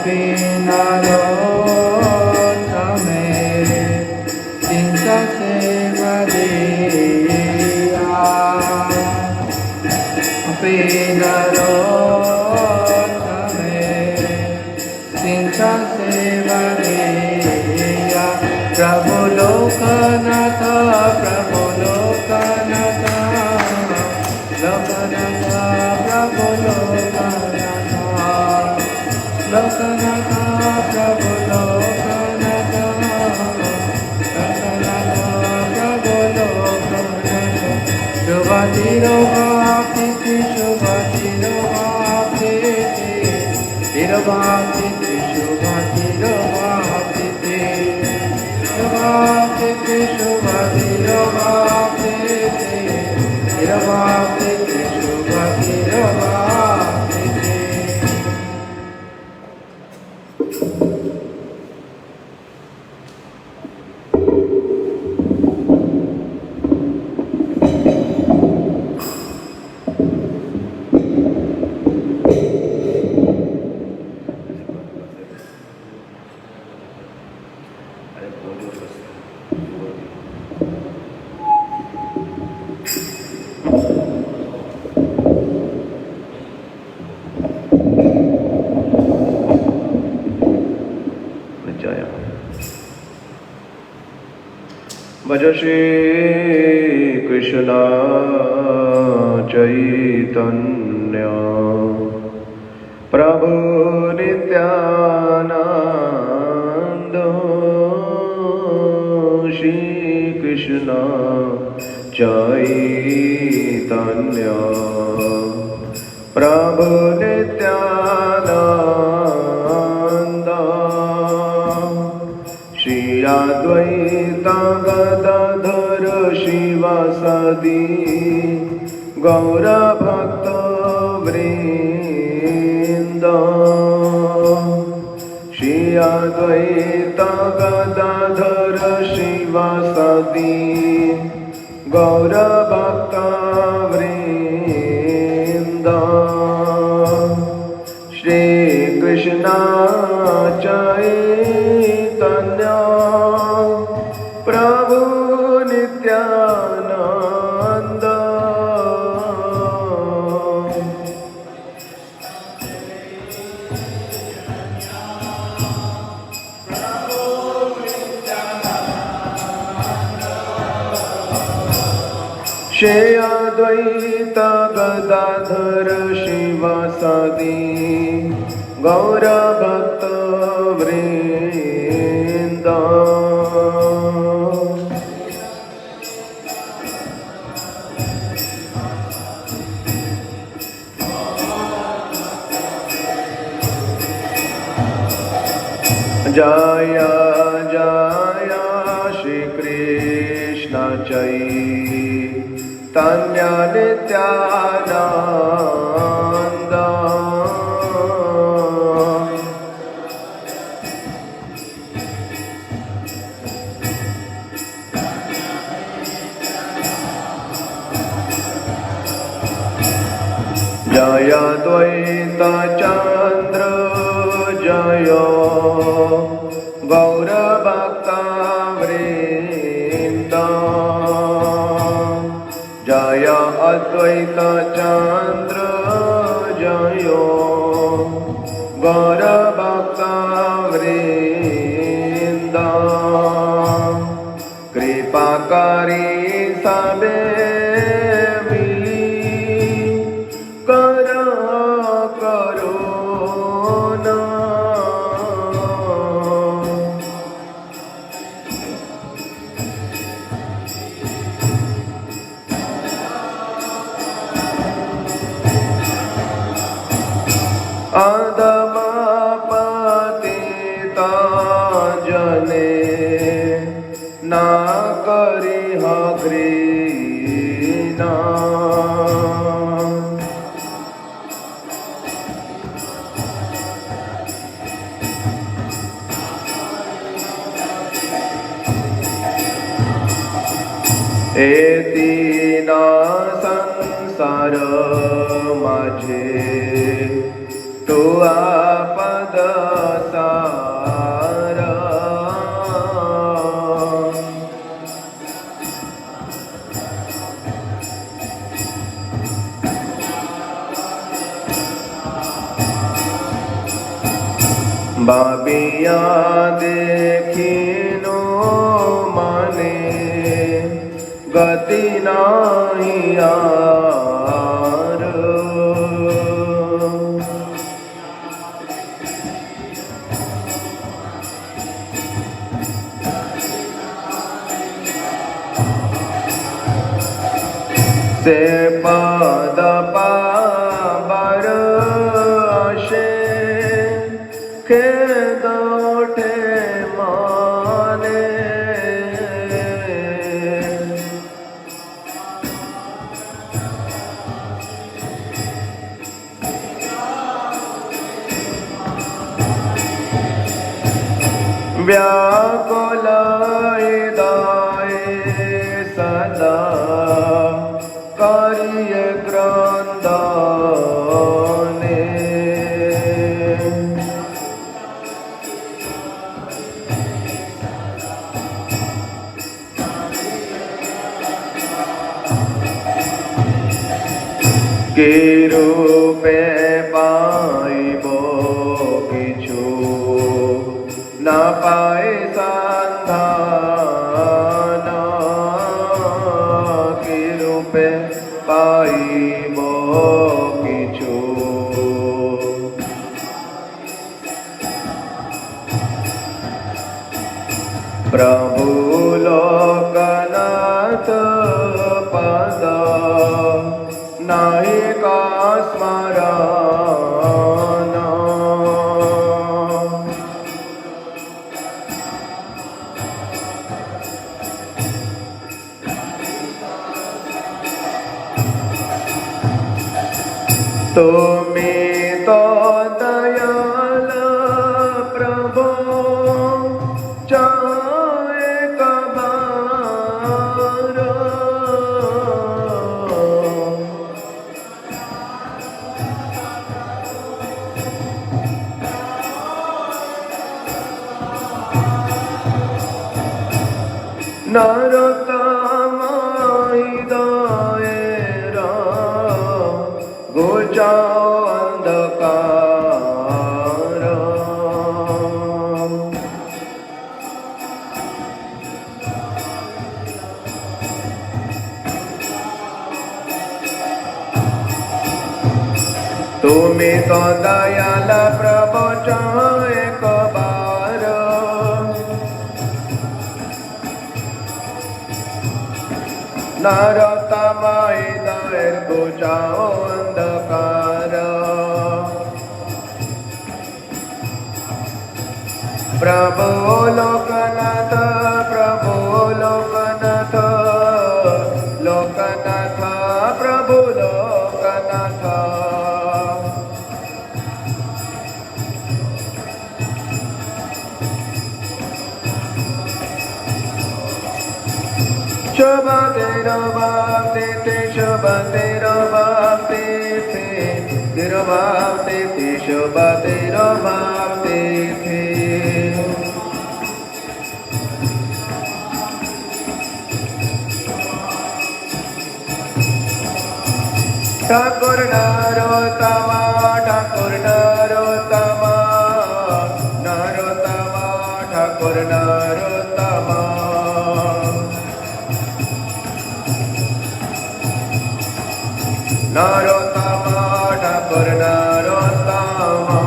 अपि नरोत्तमे चिन्तसे मदीया अपि नरोत्तमे चिन्तसे मदीया प्रभु लोकनाथ प्रभु लोकनाथ लोकनाथ प्रभु लोकनाथ लोकनाथ प्रभु लोकनाथ लोकनाथ प्रभु लोकनाथ शुभतिरुवाप्ति शुभतिरुवाप्ति तिरुवाप्ति शुभतिरुवाप्ति शुभतिरुवाप्ति शुभतिरुवाप्ति तिरुवाप्ति शुभतिरुवाप्ति भज श्री कृष्ण चैतन्य प्रभु नित्यानंद श्री कृष्ण चैतन्य प्रभु नित्यानंद श्री अद्वैत गदाधर शिवासादि गौरभक्त वृंद श्री अद्वैत गदाधर शिवासादि गौरभक्त वृंद श्री कृष्ण चैतन्य प्रभु नित्यानंद श्री अद्वैत गदाधर शिवासादि गौरभक्त वृंद जय जय श्री कृष्ण चैतन्य नित्यानंद जय द्वैत चंद्र जय गौरभक्त वृंद जय अद्वैत चंद्र जय गौरभक्त वृंद कृपा करी सबे अधमापतिता जने ना करिह घृणा एतीना संसार माझे तो आपद भाविया देखिनो माने गति नाही यार से पद पावर आशे खेद उठे माने व्याकुल हृदय सदा कार्य क्रंदने के रूपे पाइबो किछु न पाए संधान के रूपे पाइबो किछु प्रभु लोकनाथ पद नाही का स्मरण तुमी तो दयाल प्रभु चाहे कबार नरतम हृदयेरा गोचाओ अंधकार तुमी तो दयाल प्रभु चाहे कबार नरतम हृदय गोचाओ अंधकार प्रभु लोकनाथ प्रभु लोकनाथ लोकनाथ प्रभु लोकनाथ शुभ तेरो भक्ति ते शुभ तेरो भक्ति थे तेरो भक्ति थे शुभ तेरो भक्ति थे ठाकुर नरोत्तमा ठाकुर नरोत्तमा नरोत्तमा ठाकुर नरोत्तमा नरोत्तमा ठाकुर नरोत्तमा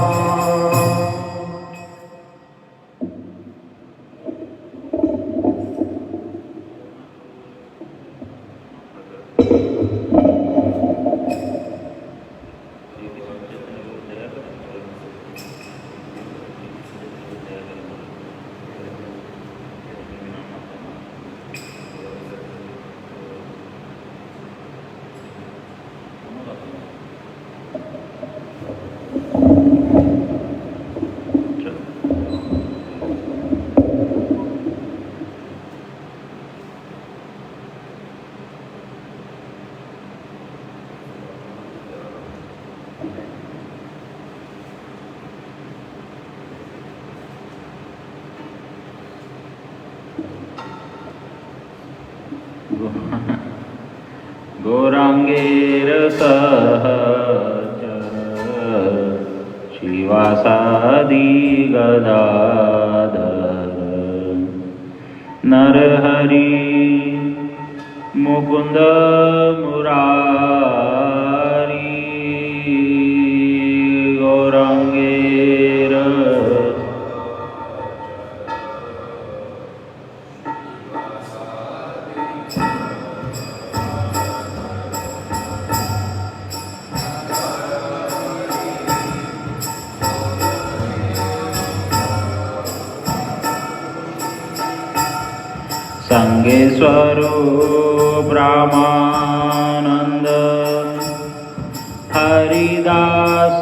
गौरांगेर सहचर शिवासादि गदाधर नरहरि मुकुंद मुरारी गौरांगेर संगे स्वरूप रामानंद हरिदास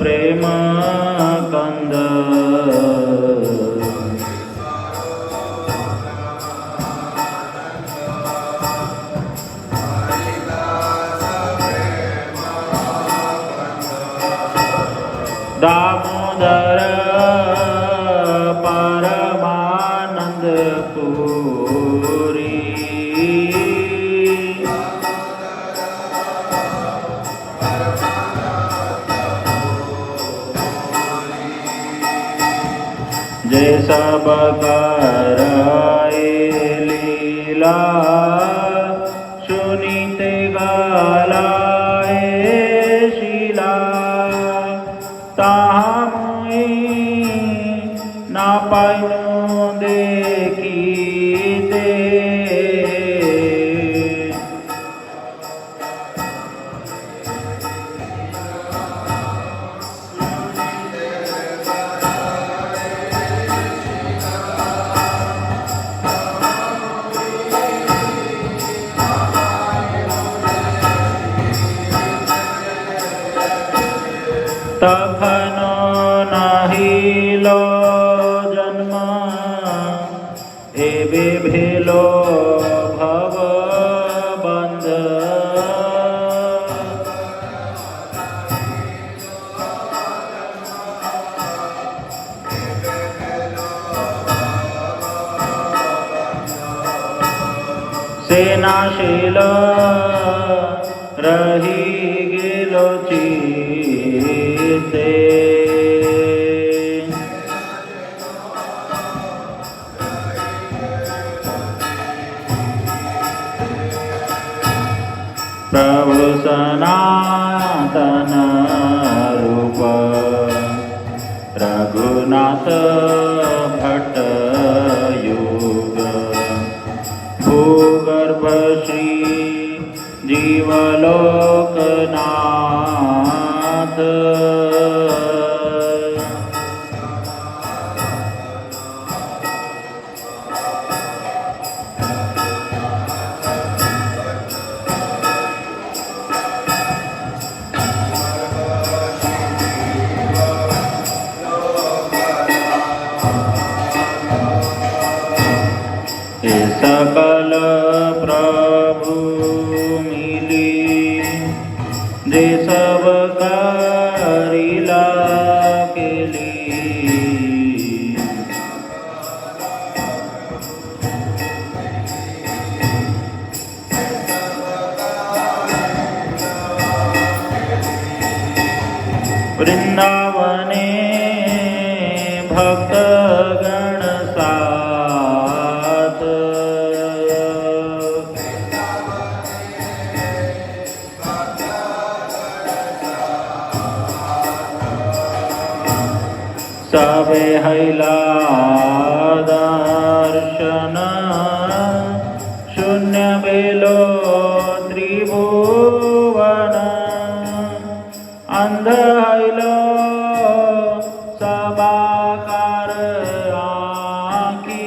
प्रेम कंद दामोदर परमानंद पुरी जय सब कराए लीला सुनीते गालाए शीला ताहा मुई ना पाइनु देखीते तखनो नाहिलो जन्म एबे भेलो भव बंध सेनाशील रही गेलो चित्ते प्रभु सनातन रूप रघुनाथ भट्ट युग भूगर्भ श्री जीवलोकनाथ सकल प्रभु मिली जे सब करिला केली वृंदावने भक्त गण साथ सबे हैला दर्शन शून्य बेलो त्रिभुवन अंध हैलो सबाकार आँखी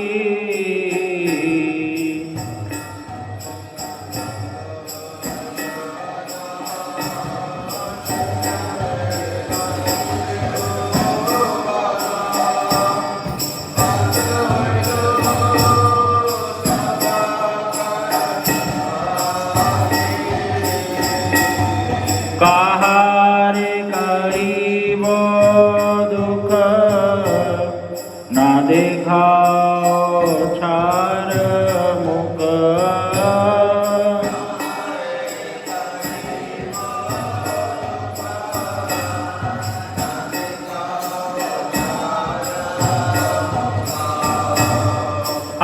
काहारे करीबो दुख ना देखाओ छार मुख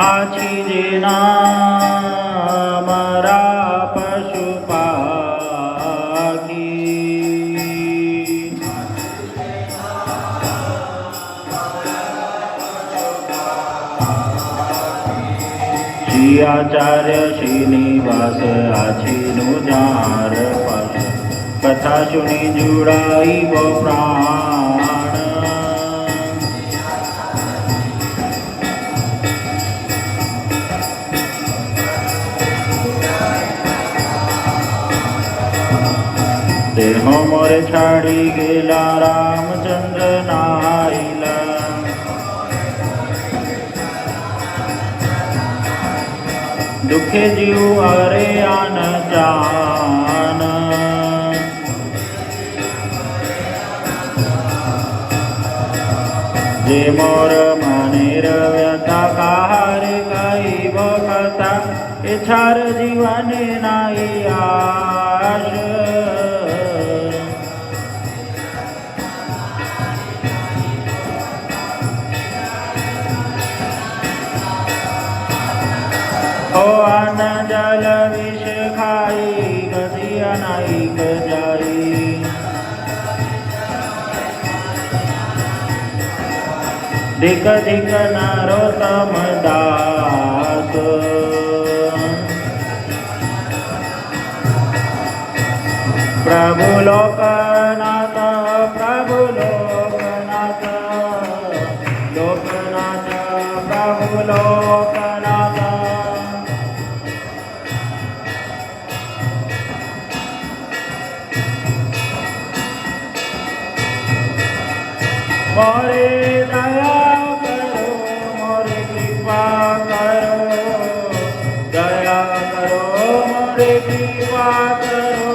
आछि जेना मरा पशु पाखी श्री आचार्य श्रीनिवास आछीनु जार पाश कथा सुनी जुड़ाई वो प्राण देहो मोरे छाड़ी गेला रामचंद्र नाइला दुखे जीव अरे आन जान जे मोर मनेर व्यथा काहार कई कथा इच्छार जीवने नाई आश ओ अन जल विष खाई गति अनाइक जाई धिक धिक नरोत्तम दास प्रभु लोकनाथ प्रभु लोकनाथ लोकनाथ प्रभु लोकनाथ मोरे दया करो मोरे कृपा करो दया करो मोरे कृपा करो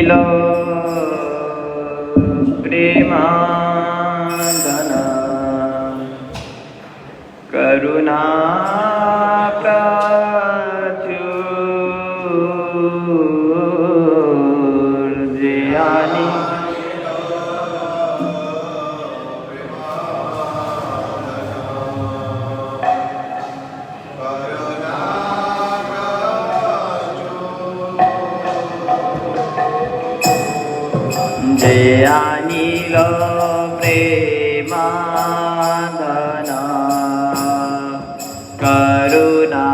लो प्रेमादन करुणा प्राचुर जयानि जयानिल प्रेमादन करुणा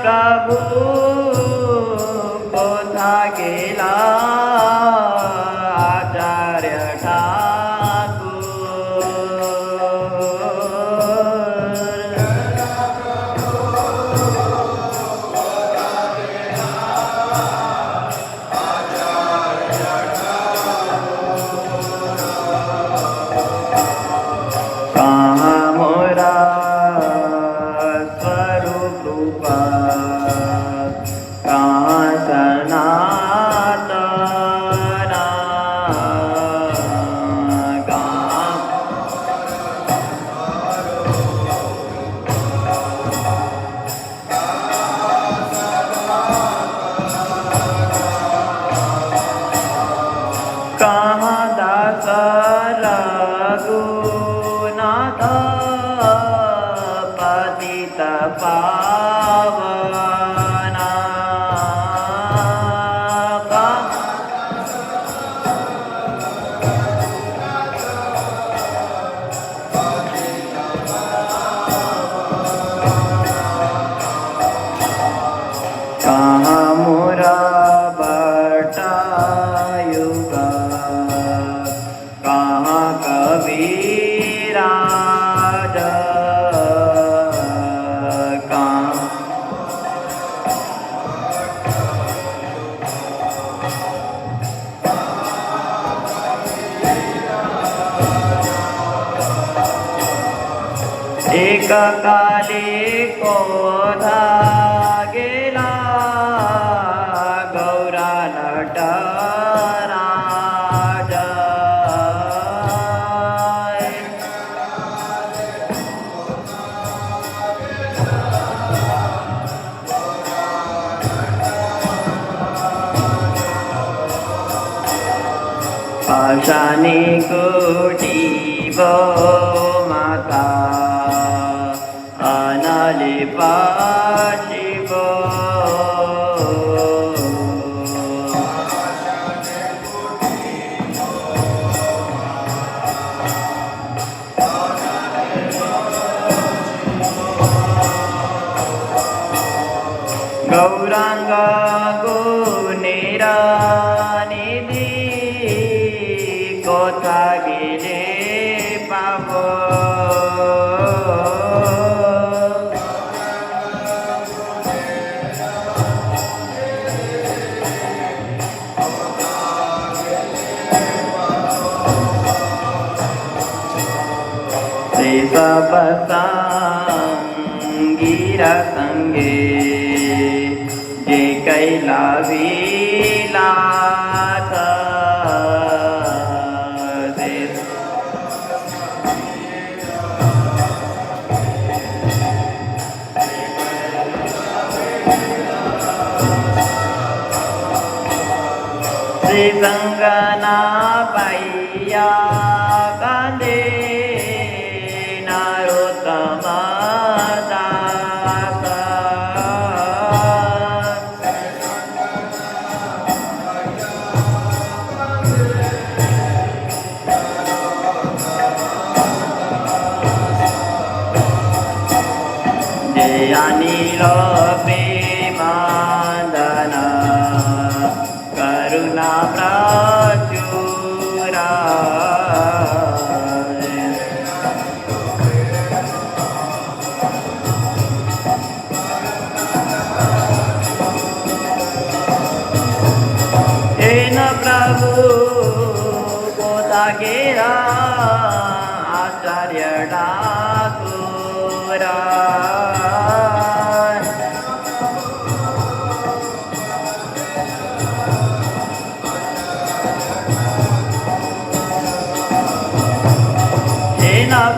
प्रभु कोथा गेला आचार्य स्वरूप रूपा सनातन एककाली कोधा गेला गौरा नट राजा पाषाणी कुटीव माता अनाली पाशिव गौरांग गुणेरा निधी कोथा गेले पाव गिरा संगे जे कैला विला श्री संगना पैया कांदे नारोत्तमा दास जय अनिल प्रेमानंदना करुणा प्रचुरा हेन प्रभु कोथा गेला आचार्य ठाकुरा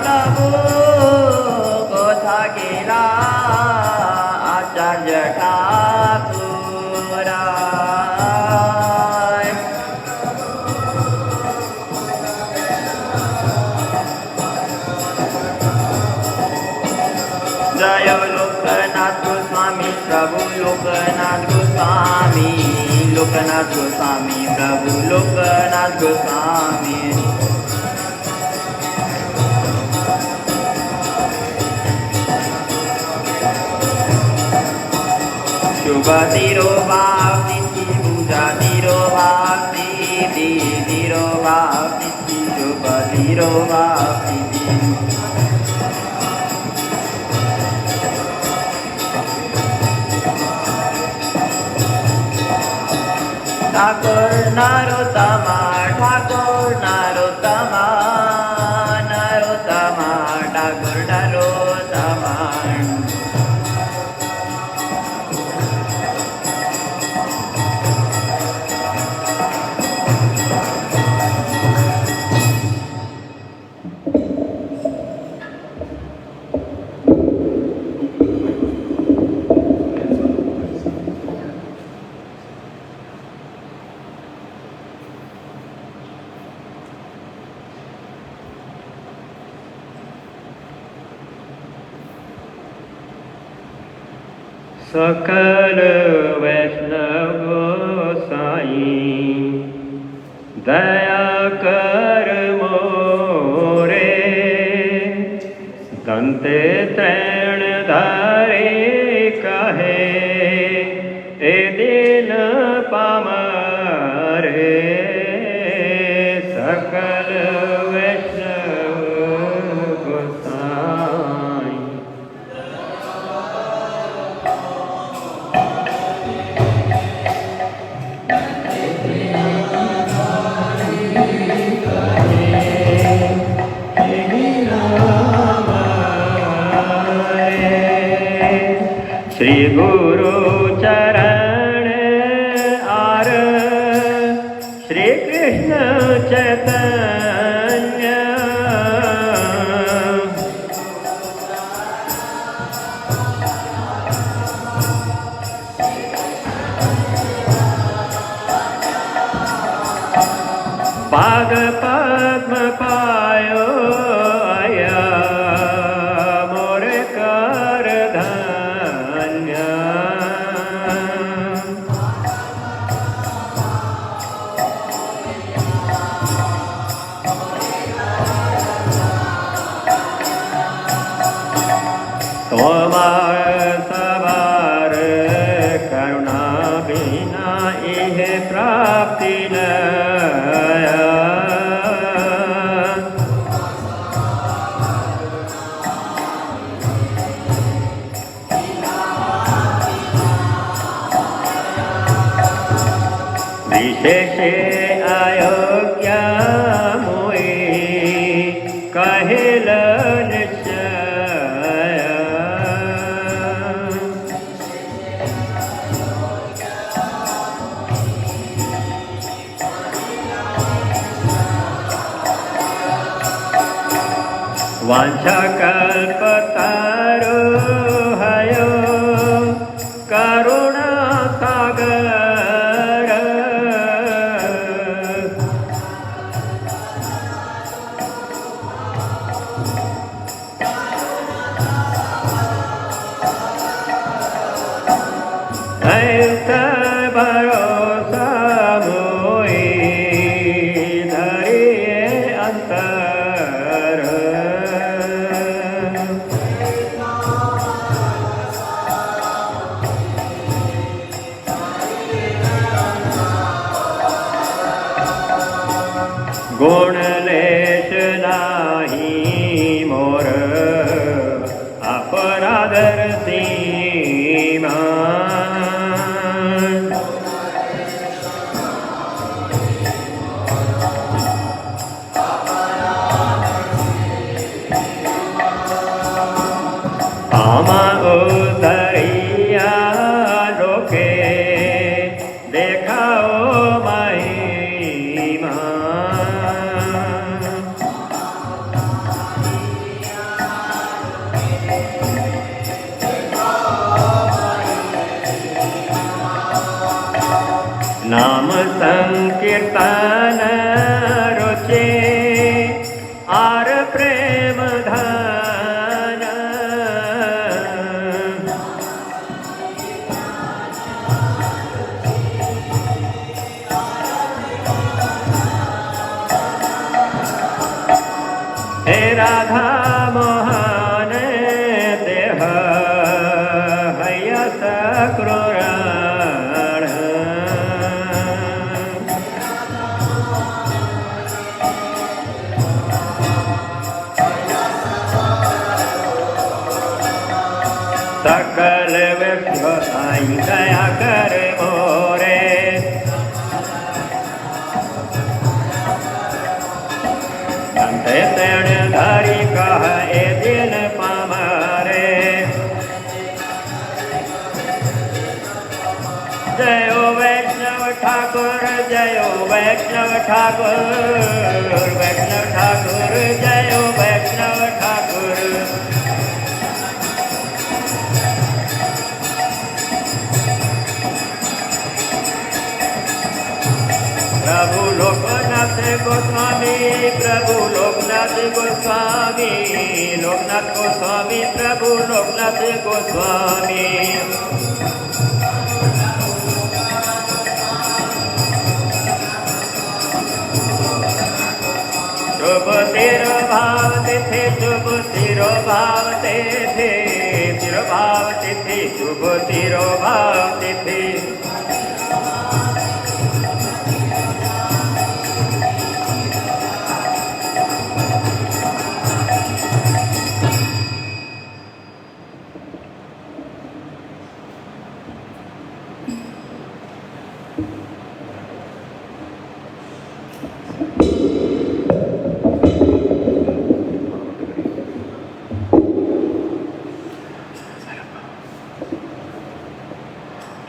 प्रभु कोथा गेला आचार्य ठाकुरा जय लोकनाथ गोस्वामी प्रभु लोकनाथ गोस्वामी लोकनाथ गोस्वामी प्रभु लोकनाथ गोस्वामी शुभ तिरुभाव तिथि पूजा तिरुभाव तिथि तिरुभाव तिथि शुभ तिरुभाव तिथि ठाकुर नरोत्तमा ठाकुर नरोत्तमा नरोत्तमा ठाकुर नरोत्तमा सकल वैष्णव गोसाई दया कर मोरे दंते त्रैण धारे कहे ए दिन पामरे सकल वैष्णव गोसाई श्री कृष्ण चैतन्य पाद पद्म पायो आया मोर कर धन्य तोमार सवार करुणा बिना इह प्राप्ति न विशेषे अयोग्या मोई कहिल निश्चय वांछा कल्पतारो हयो करुणा सागर ऐसा भरोसा मोई धरिए अंतर गुण लेश नाही मोर अपराधर सीमा आमा उतरिया लोके देखाओ महिमा नाम संकीर्तन रुचे आर प्रेम धन हे राधा मोहन देह हयस क्रूर सकल विश्व आई दया कर मोरे अंते तेण धारी कह ए दिन पामारे जयो वैष्णव ठाकुर जयो वैष्णव ठाकुर वैष्णव ठाकुर जयो वैष्णव ठाकुर प्रभु लोकनाथ गोस्वामी प्रभु लोकनाथ गोस्वामी लोकनाथ गोस्वामी प्रभु लोकनाथ गोस्वामी शुभ तेरो भाव तिथि शुभ तेरो भाव तिथि तेरो भाव तिथि शुभ तेरो भाव तिथि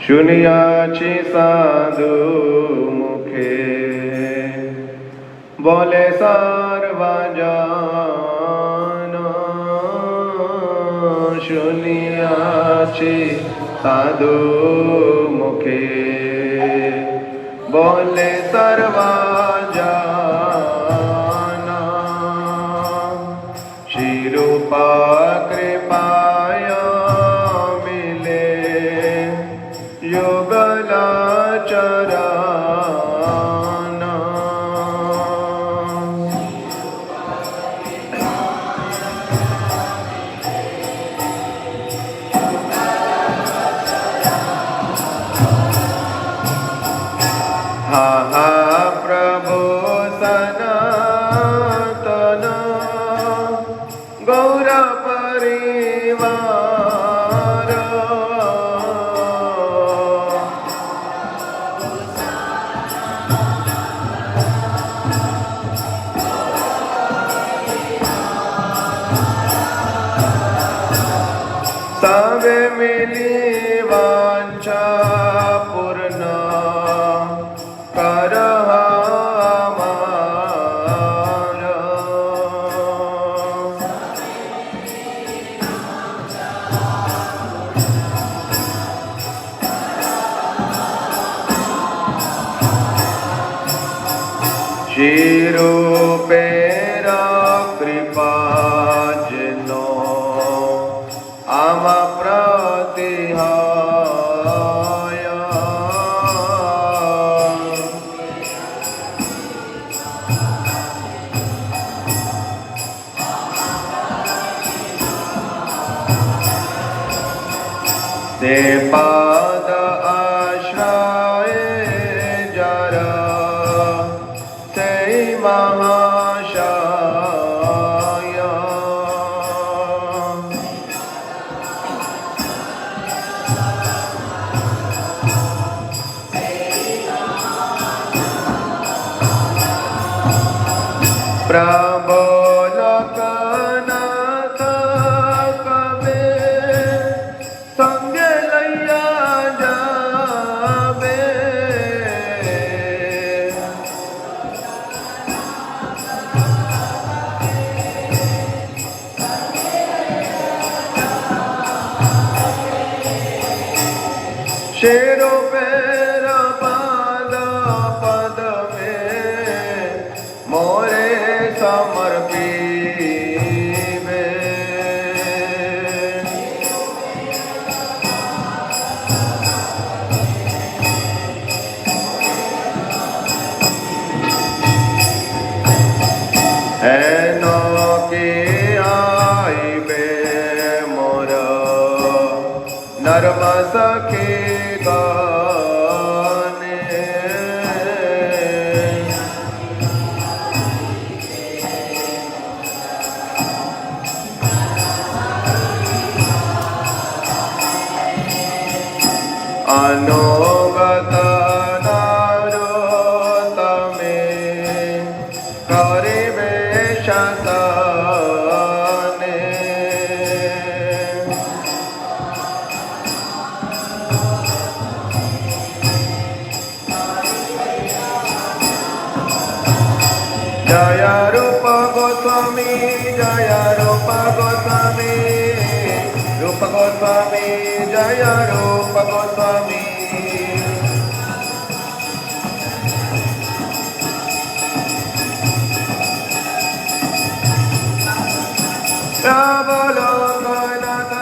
शुनियाची साधु मुखे बोले सर्वजन শুনিয়াছি সাধু মুখে बोले सर्वजन शिरूपा कृपाय मिले युगला चरण हा हा प्रभु सनातन गौर परिवार सबे मिली वांछा पूर्ण कर हमारा शिरूपेरा कृपा जनो आम प्रतिहाय ते पाद आश्रय जरा ते महाशय प्रभो लोकनाथ कबे संग लैया जाबे शेरों पेरा पाद पद में मोरे समर्पीबे एनो के आईबे मोर नर्म सखी गाने अनुगत नारोतमे करिबे शासने जय रूप गोस्वामी जय रूप गोस्वामी रूप गोस्वामी जय रूप गोस्वामी प्रभु लोकनाथ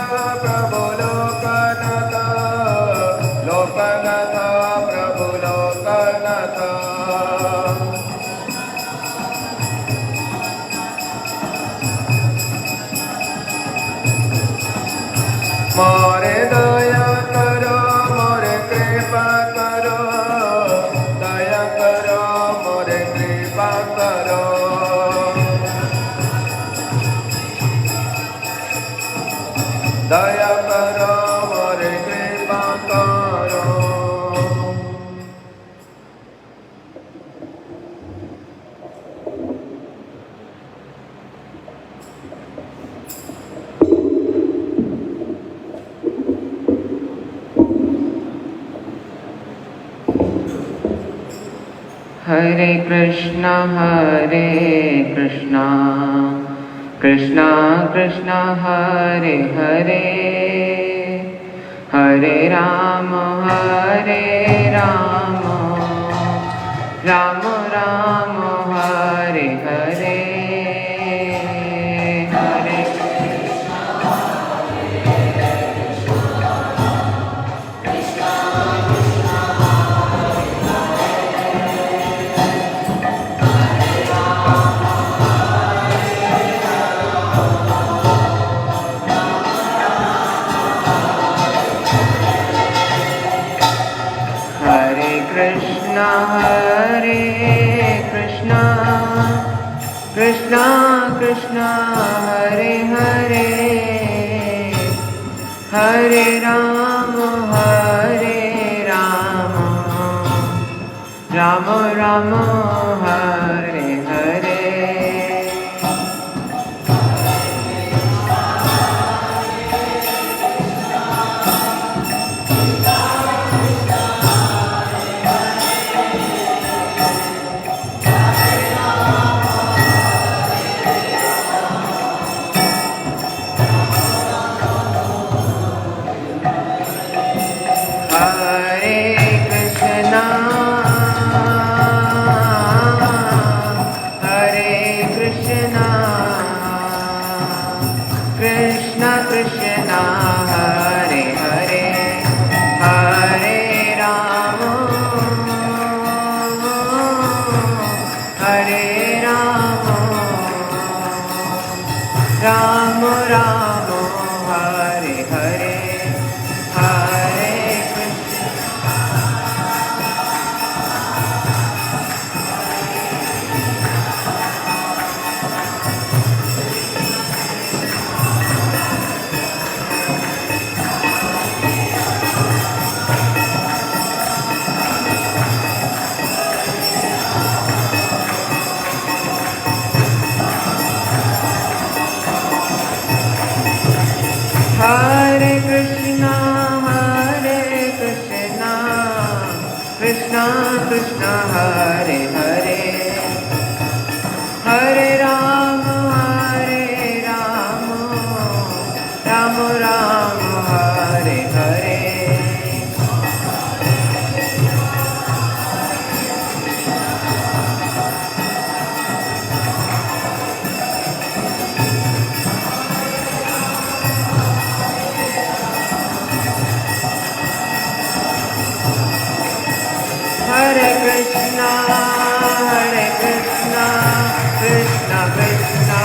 प्रभु लोकनाथ लोकनाथ प्रभु लोकनाथ मोरे दया करो मोरे कृपा करो दया करो मोरे कृपा करो Hare Krishna, Krishna Krishna, Hare Hare, Hare Rama, Rama Rama, Hare Hare, Hare Krishna, Krishna Krishna, Hare Hare, Hare Rama, Rama Rama, Hare Hare. Krishna Krishna, Hare Hare, Hare Rama, Rama Rama, Hare Hare, Hare Krishna. Hare Krishna, Krishna Krishna, Hare Hare, Hare Rama, Rama Rama, Hare Hare. Hare Krishna, Krishna Krishna,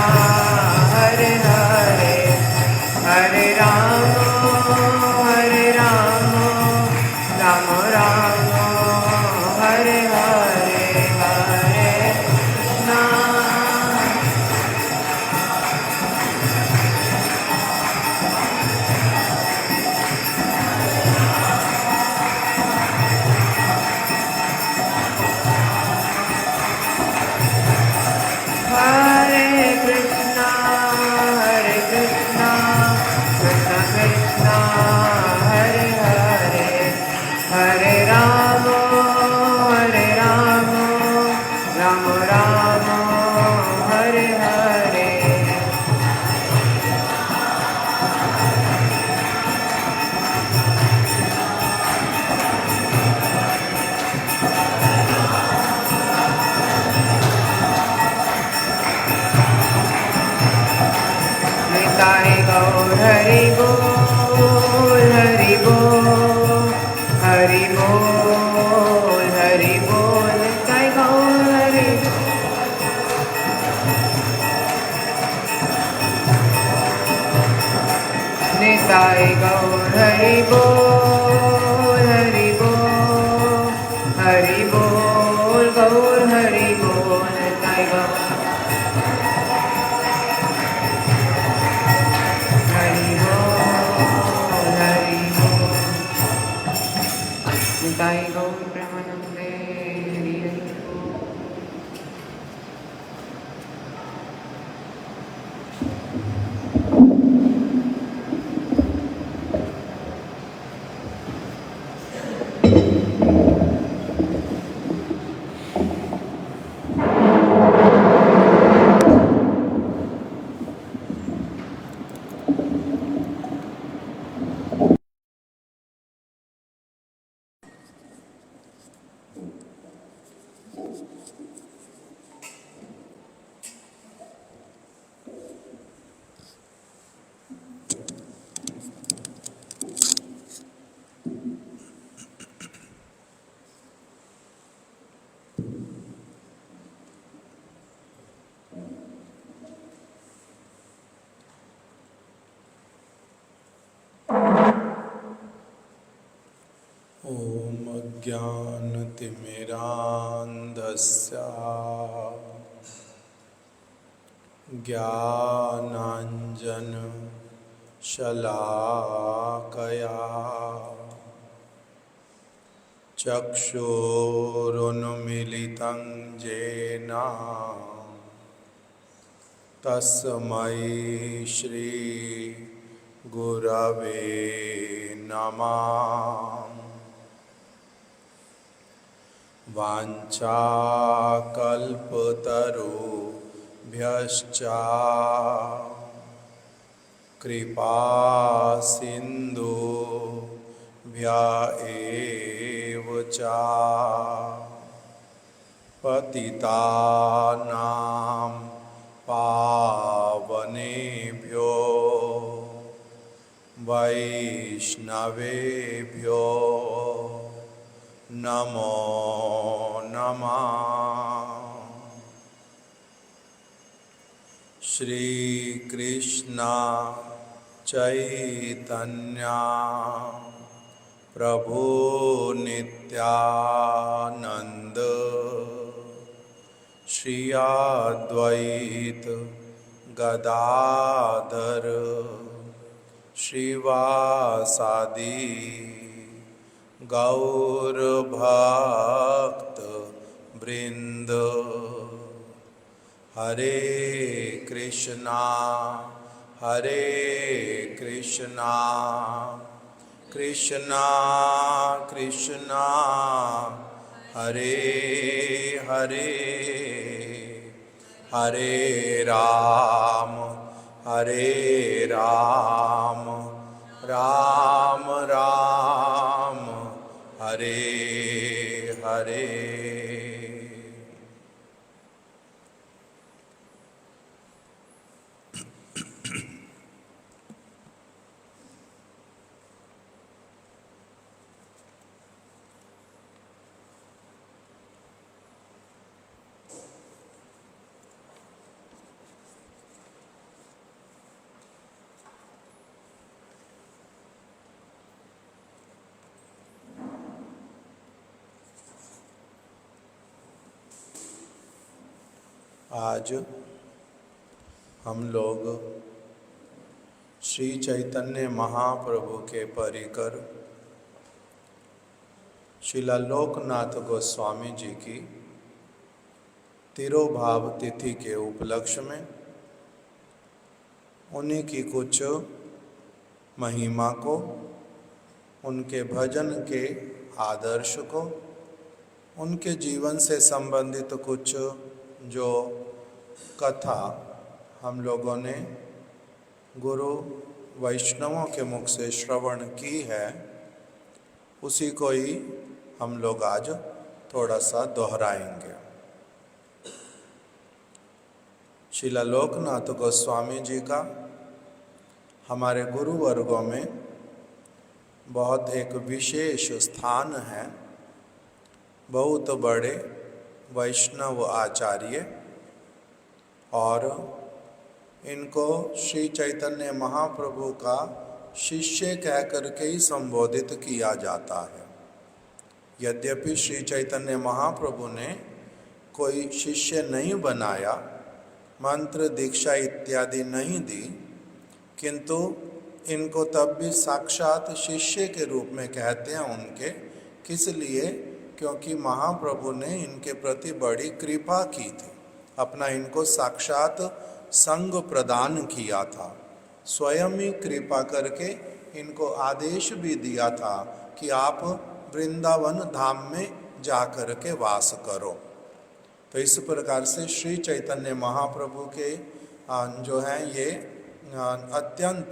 Hare Hare, Hare Rama, Rama Rama, Hare Hare, Hare Krishna. Hare Krishna, Krishna Krishna, Hare Hare, Hare Rama, Rama Rama, Hare Hare. Nitai Gaur Hari Bol, Hari Bol, Hari Bol, Hari Bol, Nitai Gaur Hari Bol, Nitai Gaur Hari Bol, Hari Bol, Hari Bol, Gaur Hari Bol, Nitai Gaur Nitai Gaur Premanande, Hari Hari Bol. ॐ अज्ञानतिमिरान्धस्य ज्ञानाञ्जनशलाकया चक्षुरुन्मीलितं येन तस्मै श्रीगुरवे नमः। वाञ्छाकल्पतरुभ्यश्च कृपासिन्धुभ्य एव च पतितानां पावनेभ्यो वैष्णवेभ्यो नमो नमः। श्री कृष्ण चैतन्य प्रभु नित्यानंद श्री अद्वैत गदाधर श्रीवासादि गौर भक्त वृंद। हरे कृष्णा कृष्णा कृष्णा हरे हरे, हरे राम राम राम हरे हरे। आज हम लोग श्री चैतन्य महाप्रभु के परिकर श्रीला लोकनाथ गोस्वामी जी की तिरोभाव तिथि के उपलक्ष्य में उन्हीं की कुछ महिमा को, उनके भजन के आदर्श को, उनके जीवन से संबंधित कुछ जो कथा हम लोगों ने गुरु वैष्णवों के मुख से श्रवण की है, उसी को ही हम लोग आज थोड़ा सा दोहराएंगे। श्रीला लोकनाथ गोस्वामी जी का हमारे गुरु वर्गों में बहुत एक विशेष स्थान है। बहुत बड़े वैष्णव आचार्य और इनको श्री चैतन्य महाप्रभु का शिष्य कह करके ही संबोधित किया जाता है। यद्यपि श्री चैतन्य महाप्रभु ने कोई शिष्य नहीं बनाया, मंत्र दीक्षा इत्यादि नहीं दी, किंतु इनको तब भी साक्षात शिष्य के रूप में कहते हैं उनके। किस लिए? क्योंकि महाप्रभु ने इनके प्रति बड़ी कृपा की थी, अपना इनको साक्षात संग प्रदान किया था, स्वयं ही कृपा करके इनको आदेश भी दिया था कि आप वृंदावन धाम में जा कर के वास करो। तो इस प्रकार से श्री चैतन्य महाप्रभु के जो हैं ये अत्यंत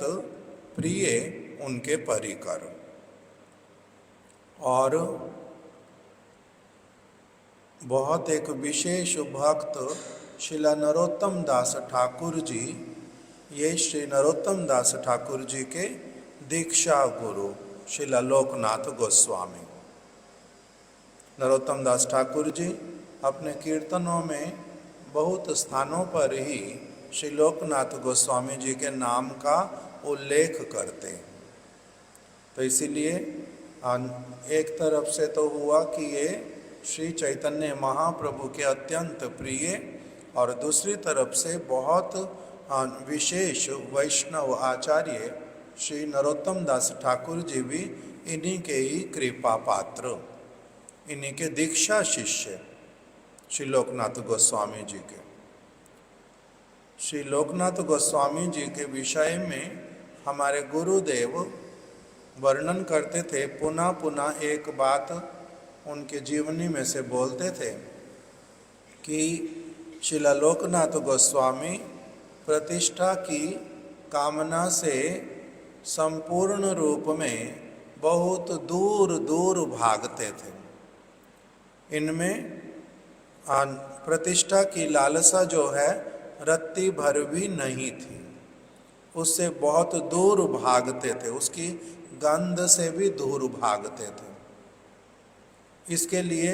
प्रिय उनके परिकर। और बहुत एक विशेष भक्त श्रीला नरोत्तम दास ठाकुर जी, ये श्री नरोत्तम दास ठाकुर जी के दीक्षा गुरु श्रीला लोकनाथ गोस्वामी। नरोत्तम दास ठाकुर जी अपने कीर्तनों में बहुत स्थानों पर ही श्री लोकनाथ गोस्वामी जी के नाम का उल्लेख करते हैं। तो इसीलिए एक तरफ से तो हुआ कि ये श्री चैतन्य महाप्रभु के अत्यंत प्रिय, और दूसरी तरफ से बहुत विशेष वैष्णव आचार्य श्री नरोत्तम दास ठाकुर जी भी इन्हीं के ही कृपा पात्र, इन्हीं के दीक्षा शिष्य श्री लोकनाथ गोस्वामी जी के। श्री लोकनाथ गोस्वामी जी के विषय में हमारे गुरुदेव वर्णन करते थे, पुनः पुनः एक बात उनके जीवनी में से बोलते थे कि श्रीला लोकनाथ गोस्वामी प्रतिष्ठा की कामना से संपूर्ण रूप में बहुत दूर दूर भागते थे। इनमें प्रतिष्ठा की लालसा जो है रत्ती भर भी नहीं थी, उससे बहुत दूर भागते थे, उसकी गंध से भी दूर भागते थे। इसके लिए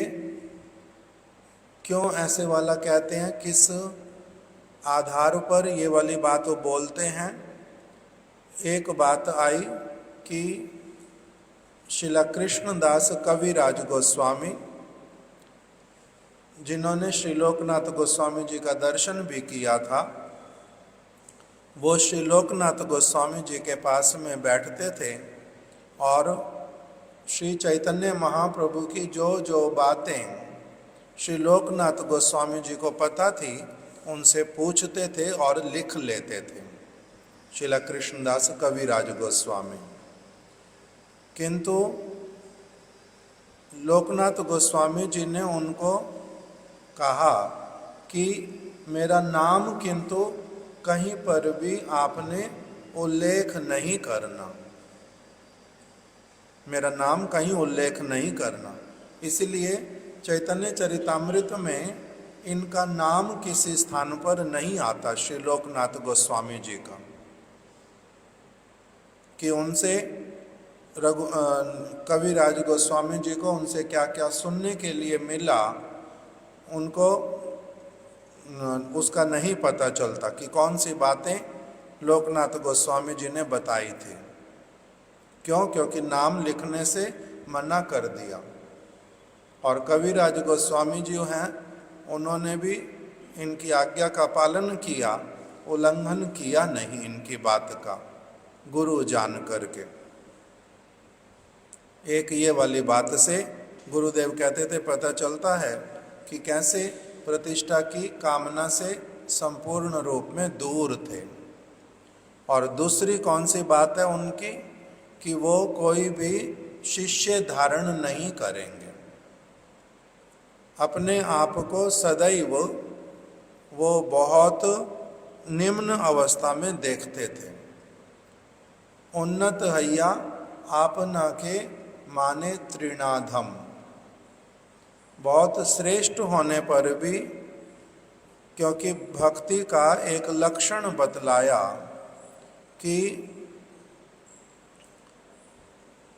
क्यों ऐसे वाला कहते हैं, किस आधार पर ये वाली बात वो बोलते हैं। एक बात आई कि श्रीला कृष्णदास कविराज गोस्वामी, जिन्होंने श्री लोकनाथ गोस्वामी जी का दर्शन भी किया था, वो श्री लोकनाथ गोस्वामी जी के पास में बैठते थे और श्री चैतन्य महाप्रभु की जो जो बातें श्री लोकनाथ गोस्वामी जी को पता थी उनसे पूछते थे और लिख लेते थे, श्रीला कृष्णदास कविराज गोस्वामी। किंतु लोकनाथ गोस्वामी जी ने उनको कहा कि मेरा नाम किंतु कहीं पर भी आपने उल्लेख नहीं करना, मेरा नाम कहीं उल्लेख नहीं करना। इसलिए चैतन्य चरितामृत में इनका नाम किसी स्थान पर नहीं आता श्री लोकनाथ गोस्वामी जी का, कि उनसे कविराज गोस्वामी जी को उनसे क्या क्या सुनने के लिए मिला, उनको उसका नहीं पता चलता कि कौन सी बातें लोकनाथ गोस्वामी जी ने बताई थी। क्यों? क्योंकि नाम लिखने से मना कर दिया। और कविराज गोस्वामी जी हैं, उन्होंने भी इनकी आज्ञा का पालन किया, उल्लंघन किया नहीं इनकी बात का, गुरु जान करके। एक ये वाली बात से गुरुदेव कहते थे पता चलता है कि कैसे प्रतिष्ठा की कामना से संपूर्ण रूप में दूर थे। और दूसरी कौन सी बात है उनकी, कि वो कोई भी शिष्य धारण नहीं करेंगे, अपने आप को सदैव वो बहुत निम्न अवस्था में देखते थे। उन्नत हैया आपना के माने त्रिनाधम, बहुत श्रेष्ठ होने पर भी, क्योंकि भक्ति का एक लक्षण बतलाया कि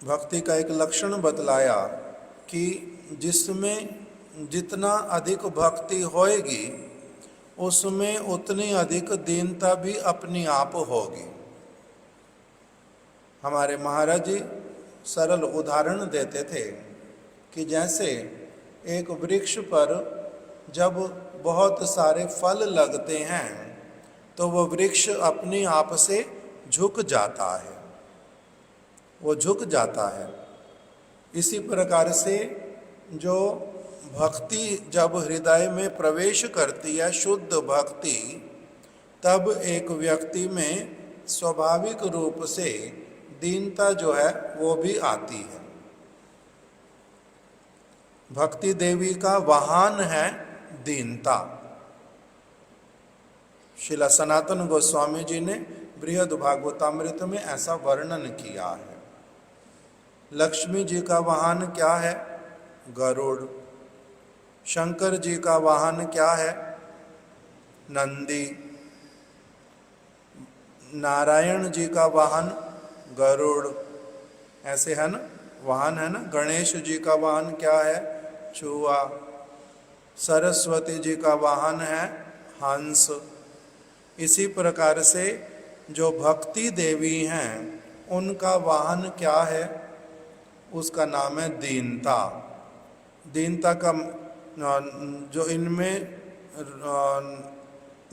भक्ति का एक लक्षण बतलाया कि जिसमें जितना अधिक भक्ति होएगी उसमें उतनी अधिक दीनता भी अपनी आप होगी। हमारे महाराज जी सरल उदाहरण देते थे कि जैसे एक वृक्ष पर जब बहुत सारे फल लगते हैं तो वह वृक्ष अपने आप से झुक जाता है, वो झुक जाता है। इसी प्रकार से जो भक्ति जब हृदय में प्रवेश करती है, शुद्ध भक्ति, तब एक व्यक्ति में स्वाभाविक रूप से दीनता जो है वो भी आती है। भक्ति देवी का वाहन है दीनता। श्रीला सनातन गोस्वामी जी ने बृहद भागवतामृत में ऐसा वर्णन किया है। लक्ष्मी जी का वाहन क्या है? गरुड़। शंकर जी का वाहन क्या है? नंदी। नारायण जी का वाहन गरुड़। ऐसे है ना, वाहन है ना। गणेश जी का वाहन क्या है? चूहा। सरस्वती जी का वाहन है हंस। इसी प्रकार से जो भक्ति देवी हैं उनका वाहन क्या है? उसका नाम है दीनता। दीनता का जो इनमें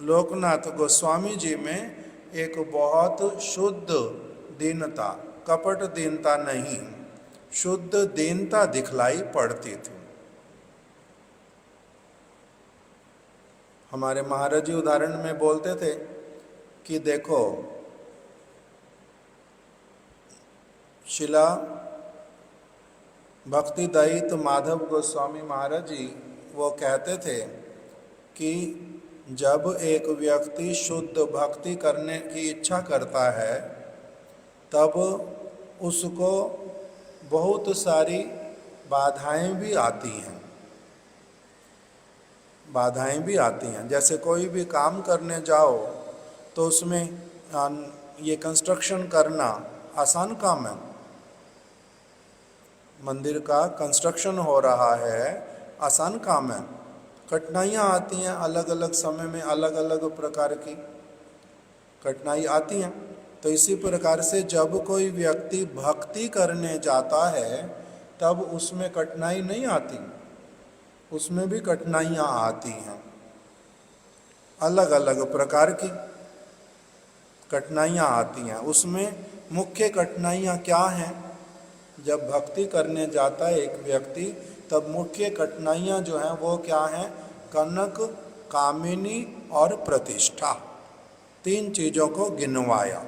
लोकनाथ गोस्वामी जी में एक बहुत शुद्ध दीनता, कपट दीनता नहीं, शुद्ध दीनता दिखलाई पड़ती थी। हमारे महाराज जी उदाहरण में बोलते थे कि देखो, शिला भक्ति दयित माधव गोस्वामी महाराज जी वो कहते थे कि जब एक व्यक्ति शुद्ध भक्ति करने की इच्छा करता है तब उसको बहुत सारी बाधाएं भी आती हैं। बाधाएं भी आती हैं। जैसे कोई भी काम करने जाओ तो उसमें ये कंस्ट्रक्शन करना आसान काम है। मंदिर का कंस्ट्रक्शन हो रहा है, आसान काम है। कठिनाइयाँ आती हैं, अलग अलग समय में अलग अलग प्रकार की कठिनाई आती हैं। तो इसी प्रकार से जब कोई व्यक्ति भक्ति करने जाता है तब उसमें कठिनाई नहीं आती, उसमें भी कठिनाइयाँ आती हैं। अलग अलग प्रकार की कठिनाइयाँ आती हैं। उसमें मुख्य कठिनाइयाँ क्या हैं? जब भक्ति करने जाता है एक व्यक्ति तब मुख्य कठिनाइयाँ जो हैं वो क्या हैं? कनक, कामिनी और प्रतिष्ठा। तीन चीज़ों को गिनवाया,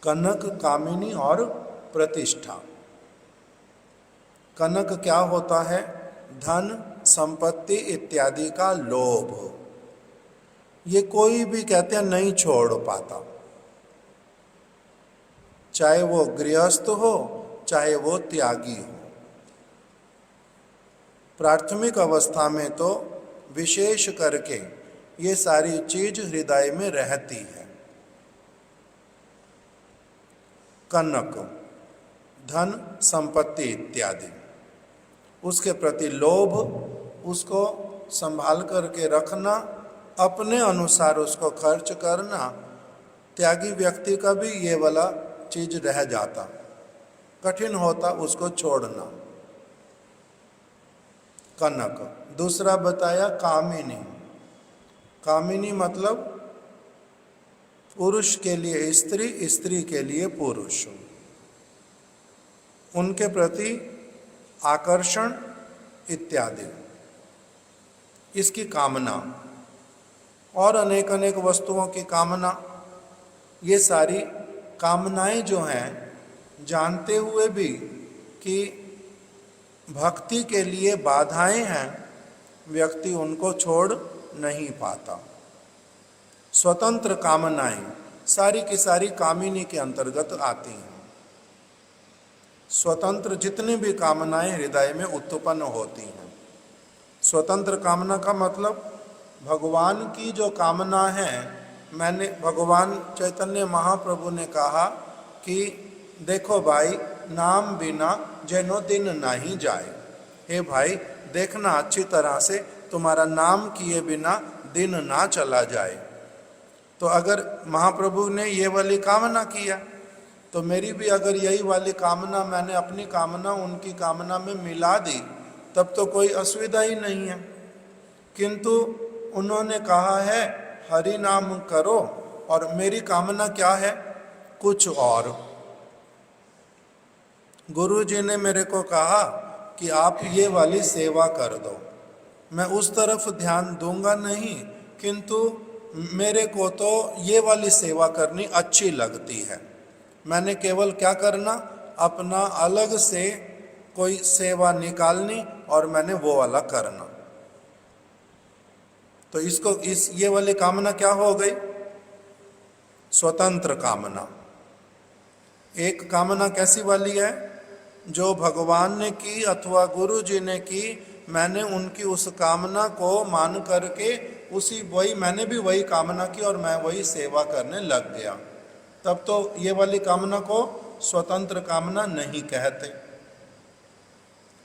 कनक, कामिनी और प्रतिष्ठा। कनक क्या होता है? धन, संपत्ति इत्यादि का लोभ। ये कोई भी कहते हैं नहीं छोड़ पाता, चाहे वो गृहस्थ हो चाहे वो त्यागी हो। प्राथमिक अवस्था में तो विशेष करके ये सारी चीज हृदय में रहती है। कनक, धन, संपत्ति इत्यादि, उसके प्रति लोभ, उसको संभाल करके रखना, अपने अनुसार उसको खर्च करना। त्यागी व्यक्ति का भी ये वाला चीज रह जाता, कठिन होता उसको छोड़ना। कनक। दूसरा बताया कामिनी। कामिनी मतलब पुरुष के लिए स्त्री, स्त्री के लिए पुरुष, उनके प्रति आकर्षण इत्यादि, इसकी कामना, और अनेक अनेक वस्तुओं की कामना। ये सारी कामनाएं जो हैं, जानते हुए भी कि भक्ति के लिए बाधाएं हैं, व्यक्ति उनको छोड़ नहीं पाता। स्वतंत्र कामनाएं सारी की सारी कामिनी के अंतर्गत आती हैं। स्वतंत्र जितनी भी कामनाएं हृदय में उत्पन्न होती हैं। स्वतंत्र कामना का मतलब भगवान की जो कामना है, मैंने भगवान चैतन्य महाप्रभु ने कहा कि देखो भाई, नाम बिना जैनो दिन नहीं जाए। हे भाई, देखना अच्छी तरह से, तुम्हारा नाम किए बिना दिन ना चला जाए। तो अगर महाप्रभु ने ये वाली कामना किया तो मेरी भी अगर यही वाली कामना मैंने अपनी कामना उनकी कामना में मिला दी तब तो कोई असुविधा ही नहीं है। किंतु उन्होंने कहा है हरि नाम करो, और मेरी कामना क्या है? कुछ और। गुरु जी ने मेरे को कहा कि आप ये वाली सेवा कर दो। मैं उस तरफ ध्यान दूंगा नहीं, किंतु मेरे को तो ये वाली सेवा करनी अच्छी लगती है। मैंने केवल क्या करना, अपना अलग से कोई सेवा निकालनी और मैंने वो वाला करना। तो इसको ये वाली कामना क्या हो गई? स्वतंत्र कामना। एक कामना कैसी वाली है? जो भगवान ने की अथवा गुरु जी ने की, मैंने उनकी उस कामना को मान करके मैंने भी वही कामना की और मैं वही सेवा करने लग गया। तब तो ये वाली कामना को स्वतंत्र कामना नहीं कहते।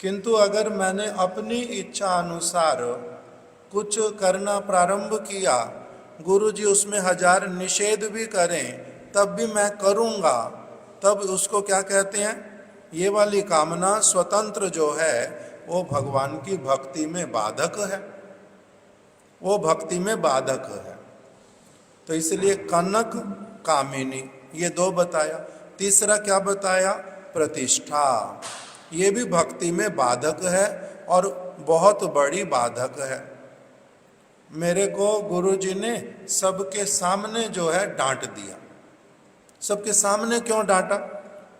किंतु अगर मैंने अपनी इच्छा अनुसार कुछ करना प्रारंभ किया, गुरु जी उसमें 1000 निषेध भी करें तब भी मैं करूँगा, तब उसको क्या कहते हैं? ये वाली कामना स्वतंत्र जो है वो भगवान की भक्ति में बाधक है, वो भक्ति में बाधक है। तो इसलिए कनक कामिनी ये 2 बताया। तीसरा क्या बताया? प्रतिष्ठा। ये भी भक्ति में बाधक है और बहुत बड़ी बाधक है। मेरे को गुरु जी ने सबके सामने जो है डांट दिया। सबके सामने क्यों डांटा?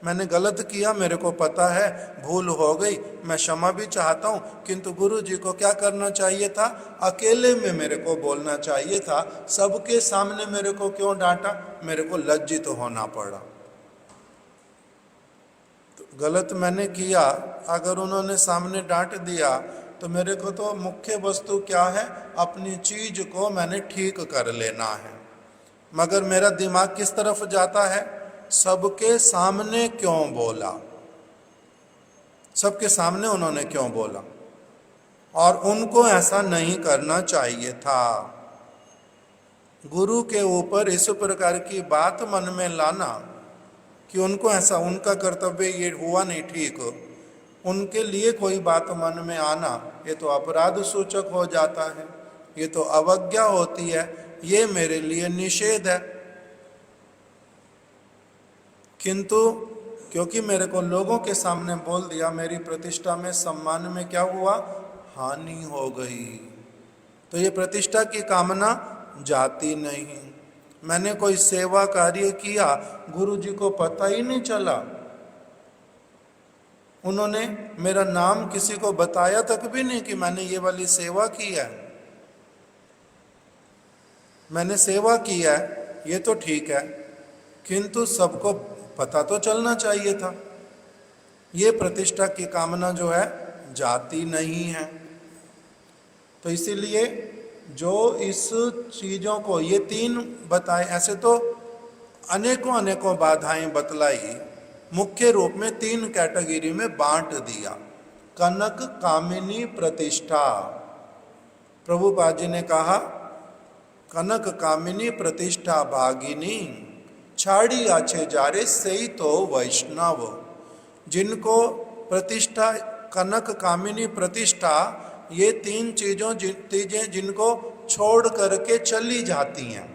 मैंने गलत किया, मेरे को पता है, भूल हो गई, मैं क्षमा भी चाहता हूँ। किंतु गुरु जी को क्या करना चाहिए था? अकेले में मेरे को बोलना चाहिए था। सबके सामने मेरे को क्यों डांटा? मेरे को लज्जित होना पड़ा। तो गलत मैंने किया। अगर उन्होंने सामने डांट दिया तो मेरे को तो मुख्य वस्तु क्या है? अपनी चीज को मैंने ठीक कर लेना है। मगर मेरा दिमाग किस तरफ जाता है? सबके सामने क्यों बोला, सबके सामने उन्होंने क्यों बोला, और उनको ऐसा नहीं करना चाहिए था। गुरु के ऊपर इस प्रकार की बात मन में लाना कि उनको ऐसा, उनका कर्तव्य ये हुआ नहीं ठीक, उनके लिए कोई बात मन में आना, ये तो अपराध सूचक हो जाता है, ये तो अवज्ञा होती है, ये मेरे लिए निषेध है। किंतु क्योंकि मेरे को लोगों के सामने बोल दिया, मेरी प्रतिष्ठा में, सम्मान में क्या हुआ? हानि हो गई। तो ये प्रतिष्ठा की कामना जाती नहीं। मैंने कोई सेवा कार्य किया, गुरु जी को पता ही नहीं चला, उन्होंने मेरा नाम किसी को बताया तक भी नहीं कि मैंने ये वाली सेवा की है। मैंने सेवा की है, ये तो ठीक है, किंतु सबको पता तो चलना चाहिए था। ये प्रतिष्ठा की कामना जो है जाती नहीं है। तो इसीलिए जो इस चीज़ों को, ये 3 बताए, ऐसे तो अनेकों अनेकों बाधाएं बतलाई, मुख्य रूप में 3 कैटेगरी में बांट दिया। कनक कामिनी प्रतिष्ठा, प्रभुपाद जी ने कहा कनक कामिनी प्रतिष्ठा भागिनी, छाड़ी आछे जारे सही तो वैष्णव। जिनको प्रतिष्ठा, कनक कामिनी प्रतिष्ठा, ये 3 चीजें जिनको छोड़ करके चली जाती हैं।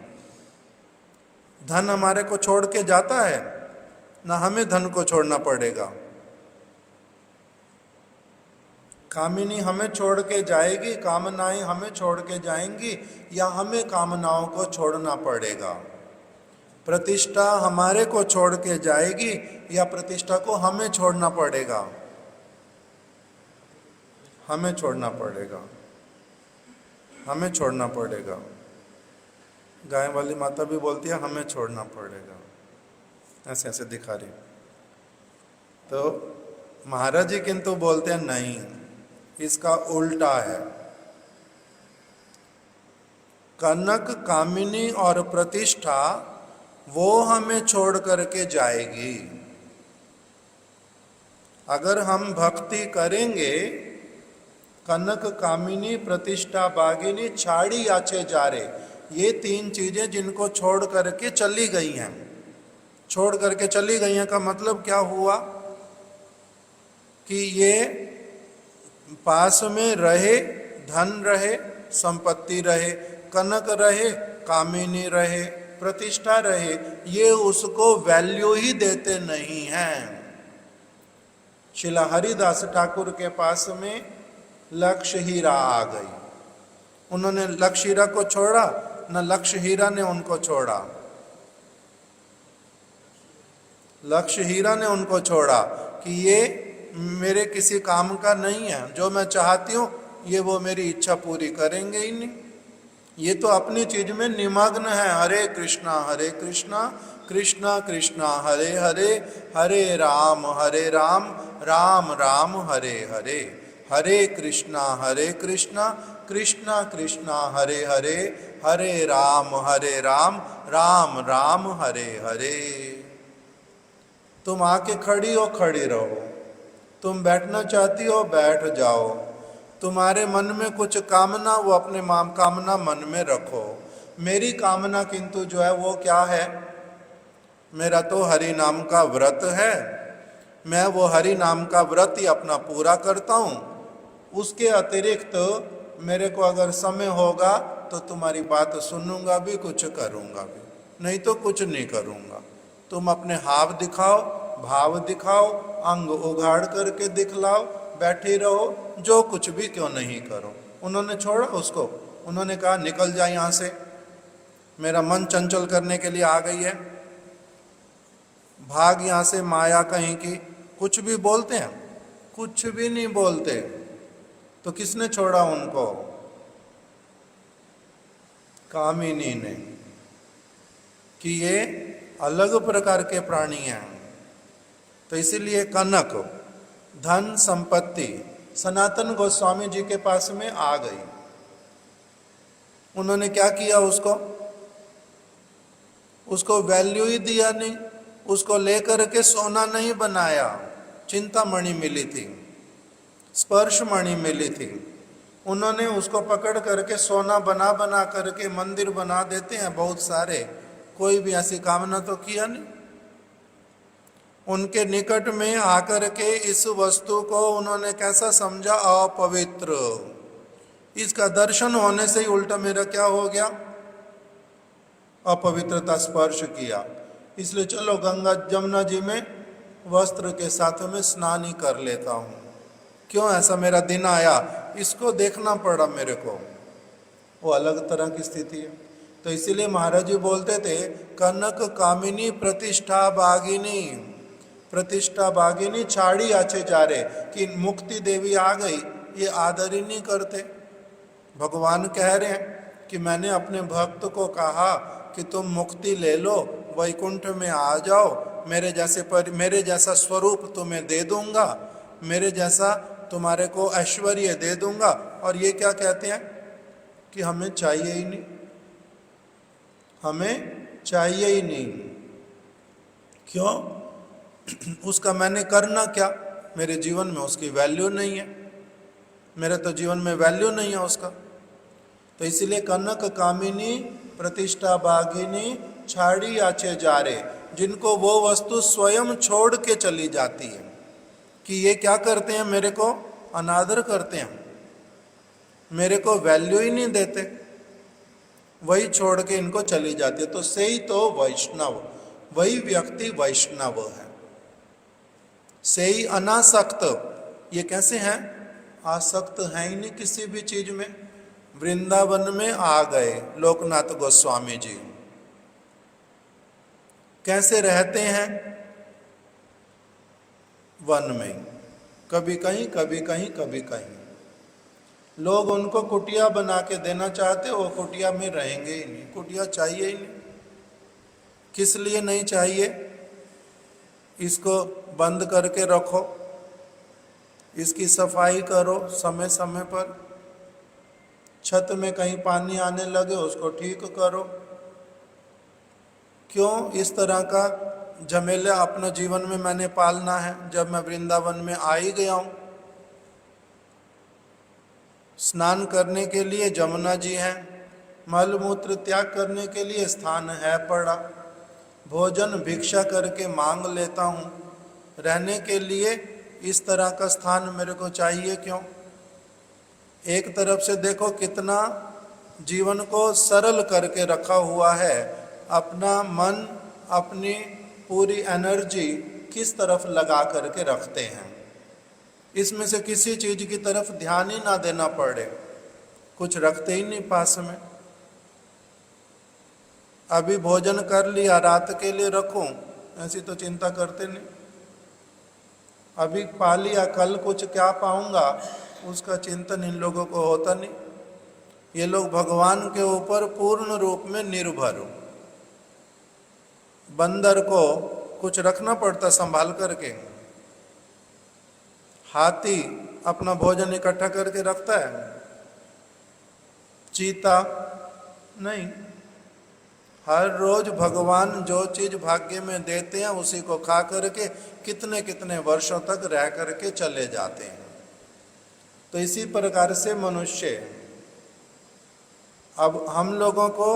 धन हमारे को छोड़ के जाता है ना, हमें धन को छोड़ना पड़ेगा। कामिनी हमें छोड़ के जाएगी, कामनाएं हमें छोड़ के जाएंगी, या हमें कामनाओं को छोड़ना पड़ेगा। प्रतिष्ठा हमारे को छोड़ के जाएगी या प्रतिष्ठा को हमें छोड़ना पड़ेगा? हमें छोड़ना पड़ेगा, हमें छोड़ना पड़ेगा। गाय वाली माता भी बोलती है हमें छोड़ना पड़ेगा, ऐसे ऐसे दिखा रही। तो महाराज जी किंतु बोलते हैं नहीं, इसका उल्टा है। कनक कामिनी और प्रतिष्ठा वो हमें छोड़ करके जाएगी। अगर हम भक्ति करेंगे, कनक कामिनी प्रतिष्ठा भागिनी छाड़ी आछे जारे, ये 3 चीजें जिनको छोड़ करके चली गई हैं। छोड़ करके चली गई हैं का मतलब क्या हुआ? कि ये पास में रहे, धन रहे, संपत्ति रहे, कनक रहे, कामिनी रहे, प्रतिष्ठा रहे, ये उसको वैल्यू ही देते नहीं हैं। श्रीला हरिदास ठाकुर के पास में लक्ष्य हीरा आ गई, उन्होंने लक्ष्य हीरा को छोड़ा, न लक्ष्य हीरा ने उनको छोड़ा। लक्ष्य हीरा ने उनको छोड़ा कि ये मेरे किसी काम का नहीं है, जो मैं चाहती हूँ ये वो मेरी इच्छा पूरी करेंगे ही नहीं, ये तो अपनी चीज में निमग्न है। हरे कृष्णा कृष्ण कृष्ण हरे हरे, हरे राम राम राम हरे हरे, हरे कृष्ण कृष्ण कृष्ण हरे हरे, हरे राम राम राम हरे हरे। तुम आके खड़ी हो खड़ी रहो, तुम बैठना चाहती हो बैठ जाओ, तुम्हारे मन में कुछ कामना वो अपने कामना मन में रखो। मेरी कामना किंतु जो है वो क्या है, मेरा तो हरि नाम का व्रत है, मैं वो हरि नाम का व्रत ही अपना पूरा करता हूँ। उसके अतिरिक्त मेरे को अगर समय होगा तो तुम्हारी बात सुनूंगा भी, कुछ करूँगा भी, नहीं तो कुछ नहीं करूँगा। तुम अपने हाव दिखाओ, भाव दिखाओ, अंग उघाड़ करके दिखलाओ, बैठे रहो, जो कुछ भी क्यों नहीं करो। उन्होंने छोड़ा उसको, उन्होंने कहा निकल जा यहाँ से, मेरा मन चंचल करने के लिए आ गई है, भाग यहाँ से माया कहीं की। कुछ भी बोलते हैं, कुछ भी नहीं बोलते। तो किसने छोड़ा उनको? कामिनी ने, कि ये अलग प्रकार के प्राणी हैं। तो इसीलिए कनक धन संपत्ति सनातन गोस्वामी जी के पास में आ गई। उन्होंने क्या किया, उसको वैल्यू ही दिया नहीं, उसको लेकर के सोना नहीं बनाया। चिंतामणि मिली थी, स्पर्श मणि मिली थी, उन्होंने उसको पकड़ करके सोना बना बना करके मंदिर बना देते हैं बहुत सारे, कोई भी ऐसी कामना तो किया नहीं। उनके निकट में आकर के इस वस्तु को उन्होंने कैसा समझा, अपवित्र। इसका दर्शन होने से ही उल्टा मेरा क्या हो गया, अपवित्रता स्पर्श किया। इसलिए चलो गंगा जमुना जी में वस्त्र के साथ में स्नान ही कर लेता हूँ। क्यों ऐसा मेरा दिन आया, इसको देखना पड़ा मेरे को, वो अलग तरह की स्थिति है। तो इसीलिए महाराज जी बोलते थे, कनक कामिनी प्रतिष्ठा बागिनी, प्रतिष्ठा बागिनी छाड़ी आचे जा रहे, कि मुक्ति देवी आ गई, ये आदर ही नहीं करते। भगवान कह रहे हैं कि मैंने अपने भक्त को कहा कि तुम मुक्ति ले लो, वैकुंठ में आ जाओ, मेरे जैसा स्वरूप तुम्हें दे दूंगा, मेरे जैसा तुम्हारे को ऐश्वर्य दे दूंगा। और ये क्या कहते हैं कि हमें चाहिए ही नहीं, हमें चाहिए ही नहीं। क्यों? उसका मैंने करना क्या, मेरे जीवन में उसकी वैल्यू नहीं है, मेरे तो जीवन में वैल्यू नहीं है उसका। तो इसीलिए कनक कामिनी प्रतिष्ठा बागिनी छाड़ी आचे जा रहे, जिनको वो वस्तु स्वयं छोड़ के चली जाती है, कि ये क्या करते हैं, मेरे को अनादर करते हैं, मेरे को वैल्यू ही नहीं देते, वही छोड़ के इनको चली जाती है। तो से ही तो वैष्णव, वही व्यक्ति वैष्णव है। से ही अनासक्त, ये कैसे हैं, आसक्त हैं ही नहीं किसी भी चीज में। वृंदावन में आ गए लोकनाथ गोस्वामी जी, कैसे रहते हैं, वन में, कभी कहीं कभी कहीं कभी कहीं। लोग उनको कुटिया बना के देना चाहते, वो कुटिया में रहेंगे ही नहीं, कुटिया चाहिए ही नहीं। किस लिए नहीं चाहिए, इसको बंद करके रखो, इसकी सफाई करो समय समय पर, छत में कहीं पानी आने लगे उसको ठीक करो। क्यों इस तरह का झमेला अपने जीवन में मैंने पालना है, जब मैं वृंदावन में आ ही गया हूँ। स्नान करने के लिए जमुना जी हैं, मल मूत्र त्याग करने के लिए स्थान है पड़ा, भोजन भिक्षा करके मांग लेता हूँ, रहने के लिए इस तरह का स्थान मेरे को चाहिए। क्यों? एक तरफ से देखो कितना जीवन को सरल करके रखा हुआ है, अपना मन अपनी पूरी एनर्जी किस तरफ लगा करके रखते हैं, इसमें से किसी चीज की तरफ ध्यान ही ना देना पड़े, कुछ रखते ही नहीं पास में। अभी भोजन कर लिया, रात के लिए रखूं, ऐसी तो चिंता करते नहीं। अभी पा लिया, कल कुछ क्या पाऊंगा, उसका चिंतन इन लोगों को होता नहीं। ये लोग भगवान के ऊपर पूर्ण रूप में निर्भर हो, बंदर को कुछ रखना पड़ता संभाल करके, हाथी अपना भोजन इकट्ठा करके रखता है, चीता नहीं। हर रोज भगवान जो चीज भाग्य में देते हैं उसी को खा करके कितने कितने वर्षों तक रह करके चले जाते हैं। तो इसी प्रकार से मनुष्य, अब हम लोगों को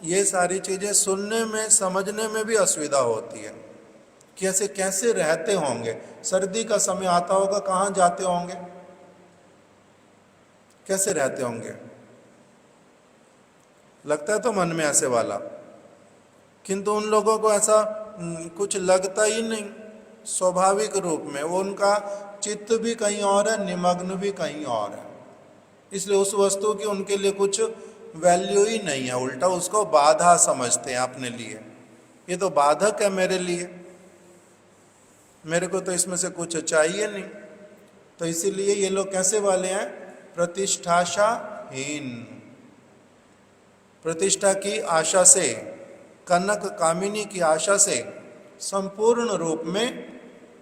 ये सारी चीजें सुनने में समझने में भी असुविधा होती है कि ऐसे कैसे रहते होंगे। सर्दी का समय आता होगा, कहाँ जाते होंगे, कैसे रहते होंगे, लगता है तो मन में ऐसे वाला, किंतु उन लोगों को ऐसा कुछ लगता ही नहीं। स्वाभाविक रूप में वो, उनका चित्त भी कहीं और है, निमग्न भी कहीं और है, इसलिए उस वस्तु की उनके लिए कुछ वैल्यू ही नहीं है, उल्टा उसको बाधा समझते हैं अपने लिए। ये तो बाधक है मेरे लिए, मेरे को तो इसमें से कुछ चाहिए नहीं। तो इसीलिए ये लोग कैसे वाले हैं, प्रतिष्ठाशाहीन, प्रतिष्ठा की आशा से, कनक कामिनी की आशा से संपूर्ण रूप में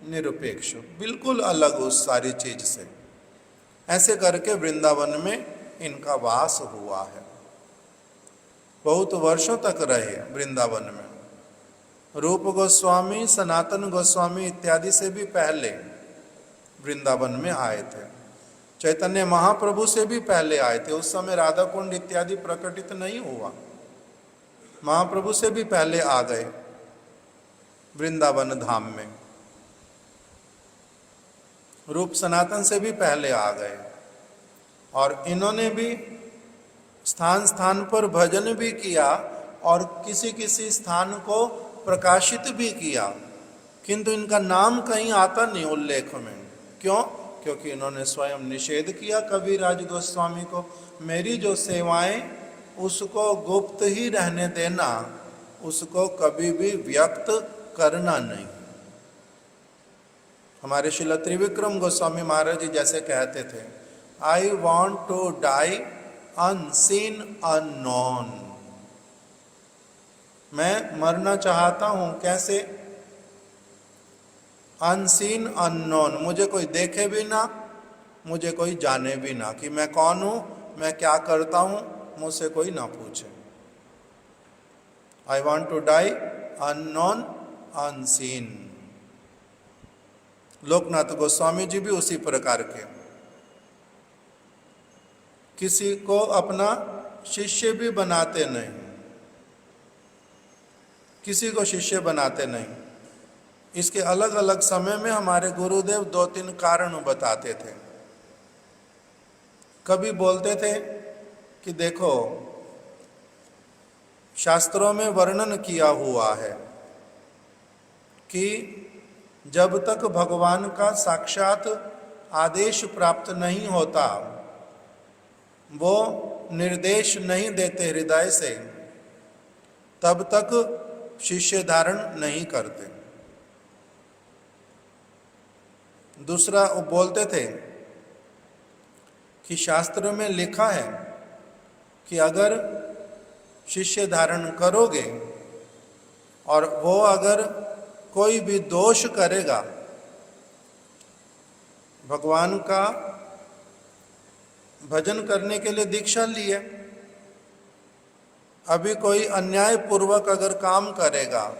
निरपेक्ष, बिल्कुल अलग उस सारी चीज से। ऐसे करके वृंदावन में इनका वास हुआ है, बहुत वर्षों तक रहे वृंदावन में। रूप गोस्वामी, सनातन गोस्वामी इत्यादि से भी पहले वृंदावन में आए थे, चैतन्य महाप्रभु से भी पहले आए थे। उस समय राधा कुंड इत्यादि प्रकटित नहीं हुआ, महाप्रभु से भी पहले आ गए वृंदावन धाम में, रूप सनातन से भी पहले आ गए। और इन्होंने भी स्थान स्थान पर भजन भी किया और किसी किसी स्थान को प्रकाशित भी किया, किंतु इनका नाम कहीं आता नहीं उल्लेख में। क्यों? क्योंकि इन्होंने स्वयं निषेध किया कविराज गोस्वामी को, मेरी जो सेवाएं उसको गुप्त ही रहने देना, उसको कभी भी व्यक्त करना नहीं। हमारे श्रील त्रिविक्रम गोस्वामी महाराज जी जैसे कहते थे, I want to die unseen unknown, मैं मरना चाहता हूं कैसे, अनसीन अननोन, मुझे कोई देखे भी ना, मुझे कोई जाने भी ना कि मैं कौन हूं, मैं क्या करता हूं, मुझसे कोई ना पूछे। I want to die unknown unseen. Loknath Goswami ji भी उसी प्रकार के, किसी को अपना शिष्य भी बनाते नहीं, किसी को शिष्य बनाते नहीं। इसके अलग अलग समय में हमारे गुरुदेव 2-3 कारण बताते थे। कभी बोलते थे कि देखो शास्त्रों में वर्णन किया हुआ है कि जब तक भगवान का साक्षात आदेश प्राप्त नहीं होता, वो निर्देश नहीं देते हृदय से, तब तक शिष्य धारण नहीं करते। दूसरा वो बोलते थे कि शास्त्र में लिखा है कि अगर शिष्य धारण करोगे और वो अगर कोई भी दोष करेगा, भगवान का भजन करने के लिए दीक्षा ली है, अभी कोई अन्याय पूर्वक अगर काम करेगा,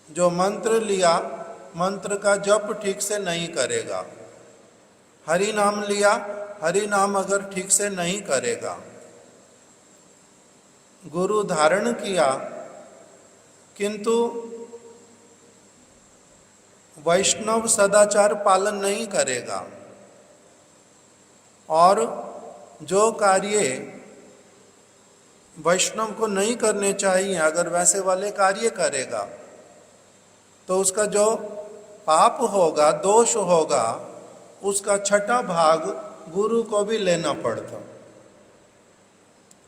जो मंत्र लिया मंत्र का जप ठीक से नहीं करेगा, हरि नाम लिया हरि नाम अगर ठीक से नहीं करेगा, गुरु धारण किया किंतु वैष्णव सदाचार पालन नहीं करेगा, और जो कार्य वैष्णव को नहीं करने चाहिए अगर वैसे वाले कार्य करेगा, तो उसका जो पाप होगा, दोष होगा, उसका 6ठा भाग गुरु को भी लेना पड़ता।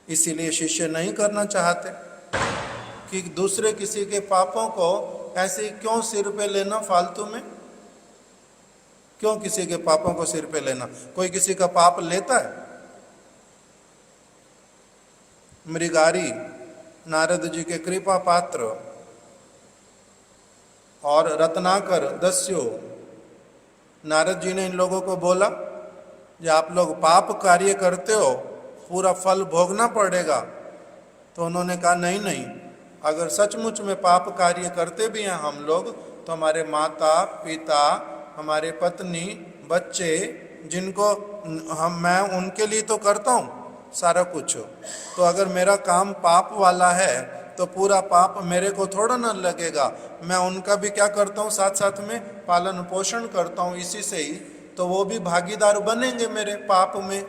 इसीलिए शिष्य नहीं करना चाहते कि दूसरे किसी के पापों को ऐसे क्यों सिर पे लेना फालतू में, क्यों किसी के पापों को सिर पे लेना। कोई किसी का पाप लेता है? मृगारी नारद जी के कृपा पात्र और रत्नाकर दस्यु, नारद जी ने इन लोगों को बोला कि आप लोग पाप कार्य करते हो, पूरा फल भोगना पड़ेगा। तो उन्होंने कहा नहीं नहीं, अगर सचमुच में पाप कार्य करते भी हैं हम लोग, तो हमारे माता पिता, हमारे पत्नी, बच्चे, जिनको मैं उनके लिए तो करता हूँ सारा कुछ। तो अगर मेरा काम पाप वाला है तो पूरा पाप मेरे को थोड़ा ना लगेगा, मैं उनका भी क्या करता हूँ, साथ साथ में पालन पोषण करता हूँ इसी से ही, तो वो भी भागीदार बनेंगे मेरे पाप में,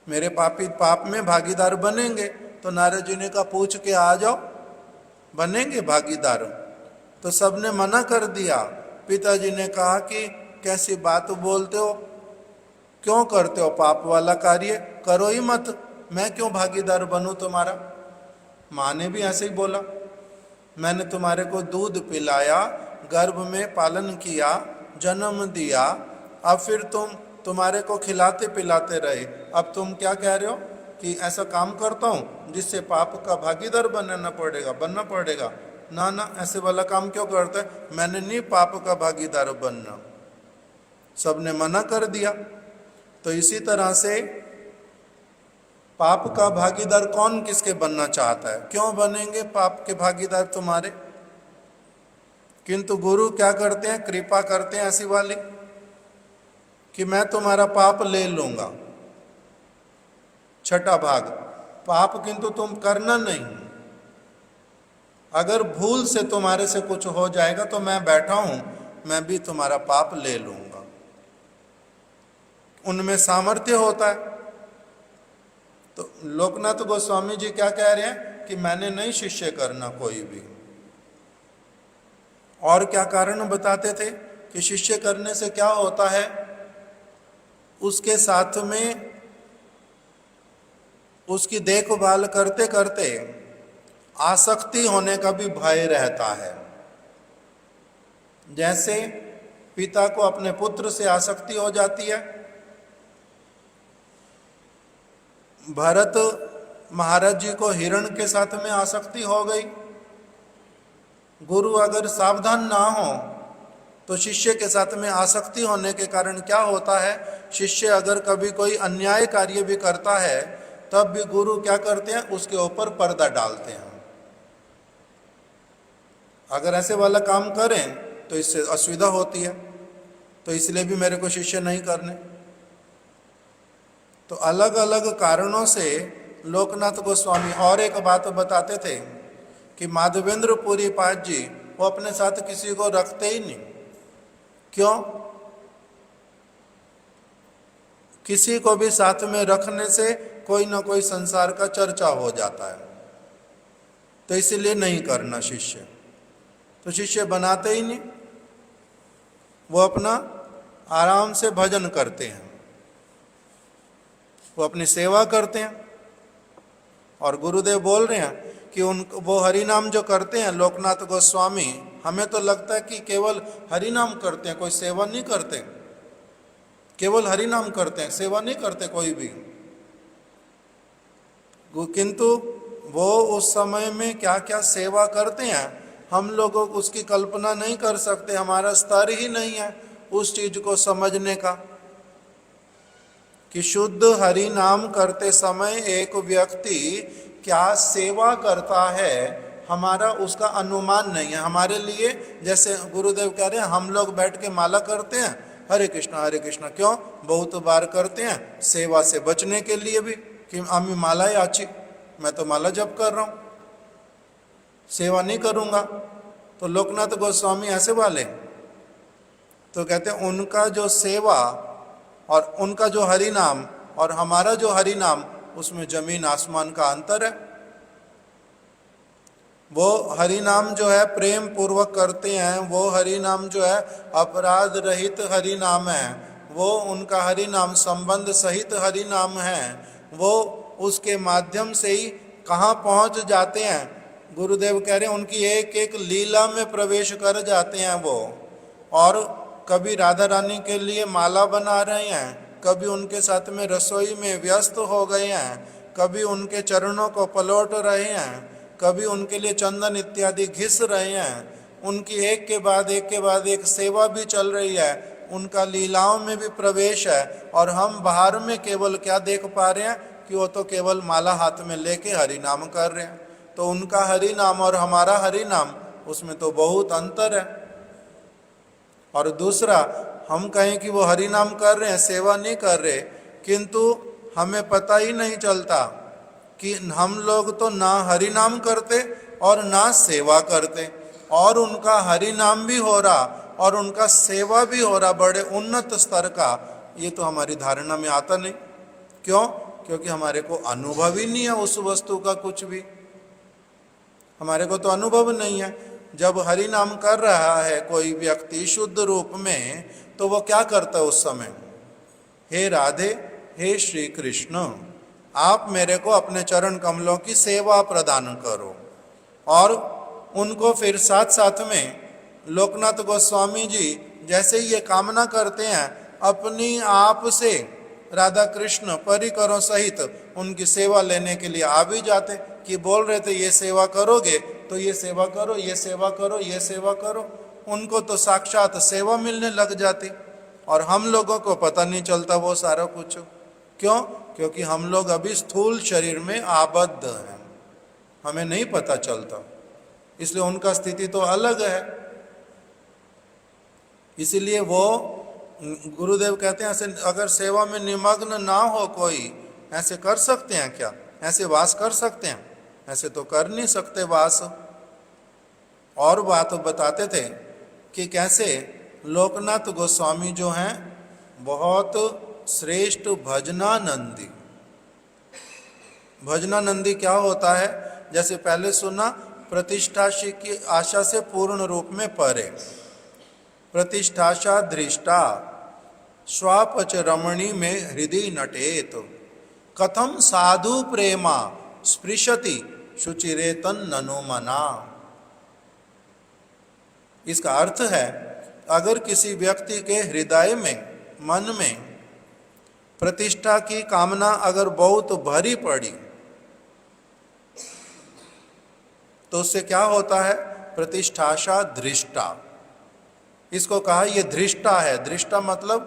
मेरे पाप में भागीदार बनेंगे। तो नारद जी ने कहा पूछ के आ जाओ, बनेंगे भागीदार। तो सबने मना कर दिया। पिताजी ने कहा कि कैसी बात बोलते हो, क्यों करते हो पाप वाला कार्य, करो ही मत, मैं क्यों भागीदार बनूं तुम्हारा। माँ ने भी ऐसे ही बोला, मैंने तुम्हारे को दूध पिलाया, गर्भ में पालन किया, जन्म दिया, अब फिर तुम्हारे को खिलाते पिलाते रहे, अब तुम क्या कह रहे हो कि ऐसा काम करता हूँ जिससे पाप का भागीदार बनना पड़ेगा। ना ना, ऐसे वाला काम क्यों करता है, मैंने नहीं पाप का भागीदार बनना। सबने मना कर दिया। तो इसी तरह से पाप का भागीदार कौन किसके बनना चाहता है, क्यों बनेंगे पाप के भागीदार तुम्हारे। किंतु गुरु क्या करते हैं, कृपा करते हैं ऐसी वाली कि मैं तुम्हारा पाप ले लूंगा, छठा भाग पाप किंतु तुम करना नहीं, अगर भूल से तुम्हारे से कुछ हो जाएगा तो मैं बैठा हूं, मैं भी तुम्हारा पाप ले लूंगा। उनमें सामर्थ्य होता है। तो लोकनाथ गोस्वामी जी क्या कह रहे हैं कि मैंने नहीं शिष्य करना कोई भी। और क्या कारण बताते थे कि शिष्य करने से क्या होता है, उसके साथ में उसकी देखभाल करते करते आसक्ति होने का भी भय रहता है। जैसे पिता को अपने पुत्र से आसक्ति हो जाती है, भरत महाराज जी को हिरण के साथ में आसक्ति हो गई। गुरु अगर सावधान ना हो तो शिष्य के साथ में आसक्ति होने के कारण क्या होता है, शिष्य अगर कभी कोई अन्याय कार्य भी करता है तब भी गुरु क्या करते हैं, उसके ऊपर पर्दा डालते हैं। अगर ऐसे वाला काम करें तो इससे असुविधा होती है, तो इसलिए भी मेरे को शिष्य नहीं करने। तो अलग अलग कारणों से लोकनाथ गोस्वामी और एक बात बताते थे कि माधवेंद्र पुरी पाद जी वो अपने साथ किसी को रखते ही नहीं। क्यों? किसी को भी साथ में रखने से कोई ना कोई संसार का चर्चा हो जाता है, तो इसलिए नहीं करना शिष्य। तो शिष्य बनाते ही नहीं, वो अपना आराम से भजन करते हैं, वो अपनी सेवा करते हैं। और गुरुदेव बोल रहे हैं कि वो हरि नाम जो करते हैं लोकनाथ गोस्वामी, हमें तो लगता है कि केवल हरि नाम करते हैं, कोई सेवा नहीं करते, केवल हरि नाम करते हैं, सेवा नहीं करते कोई भी। किंतु वो उस समय में क्या क्या सेवा करते हैं हम लोग उसकी कल्पना नहीं कर सकते, हमारा स्तर ही नहीं है उस चीज को समझने का कि शुद्ध हरि नाम करते समय एक व्यक्ति क्या सेवा करता है, हमारा उसका अनुमान नहीं है। हमारे लिए जैसे गुरुदेव कह रहे हैं, हम लोग बैठ के माला करते हैं हरे कृष्णा, क्यों? बहुत बार करते हैं सेवा से बचने के लिए भी कि आमी माला ही आची, मैं तो माला जप कर रहा हूं, सेवा नहीं करूंगा। तो लोकनाथ गोस्वामी ऐसे वाले तो कहते हैं उनका जो सेवा और उनका जो हरि नाम और हमारा जो हरि नाम, उसमें जमीन आसमान का अंतर है। वो हरि नाम जो है प्रेम पूर्वक करते हैं, वो हरि नाम जो है अपराध रहित हरि नाम है, वो उनका हरि नाम संबंध सहित हरि नाम है। वो उसके माध्यम से ही कहाँ पहुँच जाते हैं, गुरुदेव कह रहे हैं उनकी एक एक लीला में प्रवेश कर जाते हैं वो। और कभी राधा रानी के लिए माला बना रहे हैं, कभी उनके साथ में रसोई में व्यस्त हो गए हैं, कभी उनके चरणों को पलट रहे हैं, कभी उनके लिए चंदन इत्यादि घिस रहे हैं, उनकी एक के बाद एक सेवा भी चल रही है, उनका लीलाओं में भी प्रवेश है। और हम बाहर में केवल क्या देख पा रहे हैं कि वो तो केवल माला हाथ में लेके हरि नाम कर रहे हैं। तो उनका हरि नाम और हमारा हरि नाम, उसमें तो बहुत अंतर है। और दूसरा, हम कहें कि वो हरि नाम कर रहे हैं, सेवा नहीं कर रहे, किंतु हमें पता ही नहीं चलता कि हम लोग तो ना हरि नाम करते और ना सेवा करते, और उनका हरि नाम भी हो रहा और उनका सेवा भी हो रहा बड़े उन्नत स्तर का। ये तो हमारी धारणा में आता नहीं। क्यों? क्योंकि हमारे को अनुभव ही नहीं है उस वस्तु का, कुछ भी हमारे को तो अनुभव नहीं है। जब हरि नाम कर रहा है कोई व्यक्ति शुद्ध रूप में, तो वो क्या करता है उस समय? हे राधे, हे श्री कृष्ण, आप मेरे को अपने चरण कमलों की सेवा प्रदान करो। और उनको फिर साथ साथ में लोकनाथ गोस्वामी जी जैसे ये कामना करते हैं, अपनी आप से राधा कृष्ण परिकरों सहित उनकी सेवा लेने के लिए आ भी जाते, कि बोल रहे थे ये सेवा करोगे तो ये सेवा करो, ये सेवा करो, ये सेवा करो। उनको तो साक्षात सेवा मिलने लग जाती, और हम लोगों को पता नहीं चलता वो सारा कुछ। क्यों? क्योंकि हम लोग अभी स्थूल शरीर में आबद्ध हैं, हमें नहीं पता चलता। इसलिए उनका स्थिति तो अलग है। इसीलिए वो गुरुदेव कहते हैं, ऐसे अगर सेवा में निमग्न ना हो कोई, ऐसे कर सकते हैं क्या? ऐसे वास कर सकते हैं? ऐसे तो कर नहीं सकते वास। और बात बताते थे कि कैसे लोकनाथ गोस्वामी जो हैं बहुत श्रेष्ठ भजनानंदी। भजनानंदी क्या होता है? जैसे पहले सुना, प्रतिष्ठा की आशा से पूर्ण रूप में परे, प्रतिष्ठाशा दृष्टा, स्वापच रमणी में हृदय नटेत, कथम साधु प्रेमा स्पृशति शुचिरेतन ननो मना। इसका अर्थ है, अगर किसी व्यक्ति के हृदय में, मन में प्रतिष्ठा की कामना अगर बहुत भरी पड़ी, तो उससे क्या होता है? प्रतिष्ठाशा दृष्टा। इसको कहा ये दृष्टा है। दृष्टा मतलब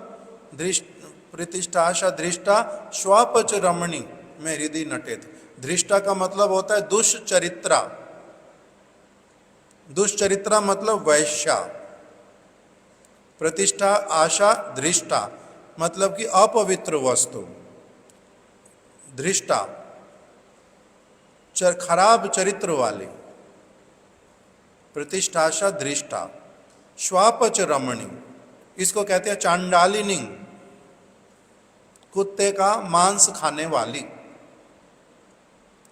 प्रतिष्ठाशा दृष्टा स्वपच रमणी में हृदय नटेत। दृष्टा का मतलब होता है दुष्चरित्रा। दुष्चरित्रा मतलब वैश्या। प्रतिष्ठा आशा दृष्टा मतलब कि अपवित्र वस्तु। दृष्टा खराब चरित्र वाली। प्रतिष्ठाशा दृष्टा, स्वापच रमणी, इसको कहते हैं चांडालिनी, कुत्ते का मांस खाने वाली,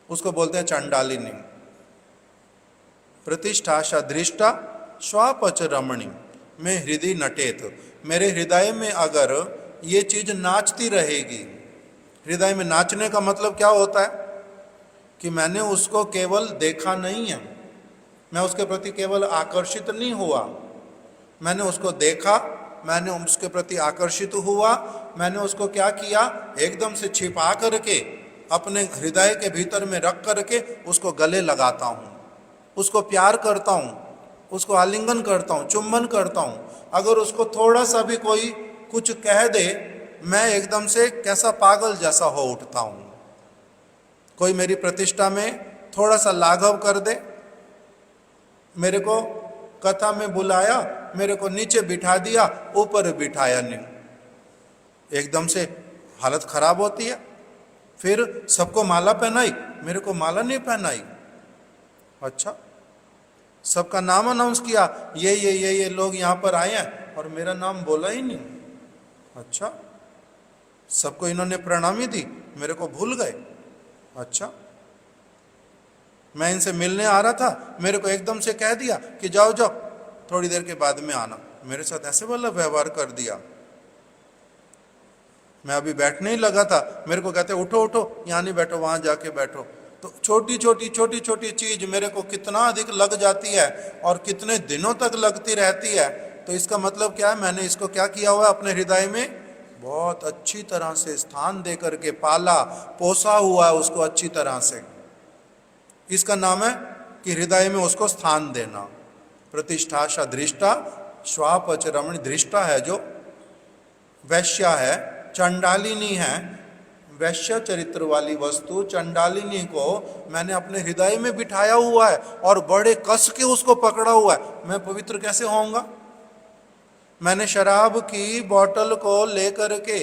उसको बोलते हैं चांडालिनी। प्रतिष्ठाशा दृष्टा स्वापच रमणी में हृदय नटेत। मेरे हृदय में अगर ये चीज नाचती रहेगी, हृदय में नाचने का मतलब क्या होता है? कि मैंने उसको केवल देखा नहीं है, मैं उसके प्रति केवल आकर्षित नहीं हुआ, मैंने उसको देखा, मैंने उसके प्रति आकर्षित हुआ, मैंने उसको क्या किया? एकदम से छिपा करके अपने हृदय के भीतर में रख करके उसको गले लगाता हूँ, उसको प्यार करता हूँ, उसको आलिंगन करता हूँ, चुंबन करता हूँ। अगर उसको थोड़ा सा भी कोई कुछ कह दे, मैं एकदम से कैसा पागल जैसा हो उठता हूँ। कोई मेरी प्रतिष्ठा में थोड़ा सा लाघव कर दे, मेरे को कथा में बुलाया, मेरे को नीचे बिठा दिया, ऊपर बिठाया नहीं, एकदम से हालत खराब होती है। फिर सबको माला पहनाई, मेरे को माला नहीं पहनाई। अच्छा, सबका नाम अनाउंस किया, ये लोग यहाँ पर आए हैं और मेरा नाम बोला ही नहीं। अच्छा, सबको इन्होंने प्रणामी दी, मेरे को भूल गए। अच्छा, मैं इनसे मिलने आ रहा था, मेरे को एकदम से कह दिया कि जाओ जाओ, थोड़ी देर के बाद में आना। मेरे साथ ऐसे वाला व्यवहार कर दिया। मैं अभी बैठने ही लगा था, मेरे को कहते उठो उठो, यहाँ नहीं बैठो, वहाँ जाके बैठो। तो छोटी छोटी चीज मेरे को कितना अधिक लग जाती है और कितने दिनों तक लगती रहती है। तो इसका मतलब क्या है? मैंने इसको क्या किया हुआ है? अपने हृदय में बहुत अच्छी तरह से स्थान दे करके पाला पोसा हुआ है उसको अच्छी तरह से। इसका नाम है कि हृदय में उसको स्थान देना। प्रतिष्ठा सदृष्टा श्वापच रमणी। दृष्टा है जो वैश्या है, चंडालिनी है, वैश्य चरित्र वाली वस्तु चंडालिनी को मैंने अपने हृदय में बिठाया हुआ है और बड़े कस के उसको पकड़ा हुआ है, मैं पवित्र कैसे होऊंगा? मैंने शराब की बोतल को लेकर के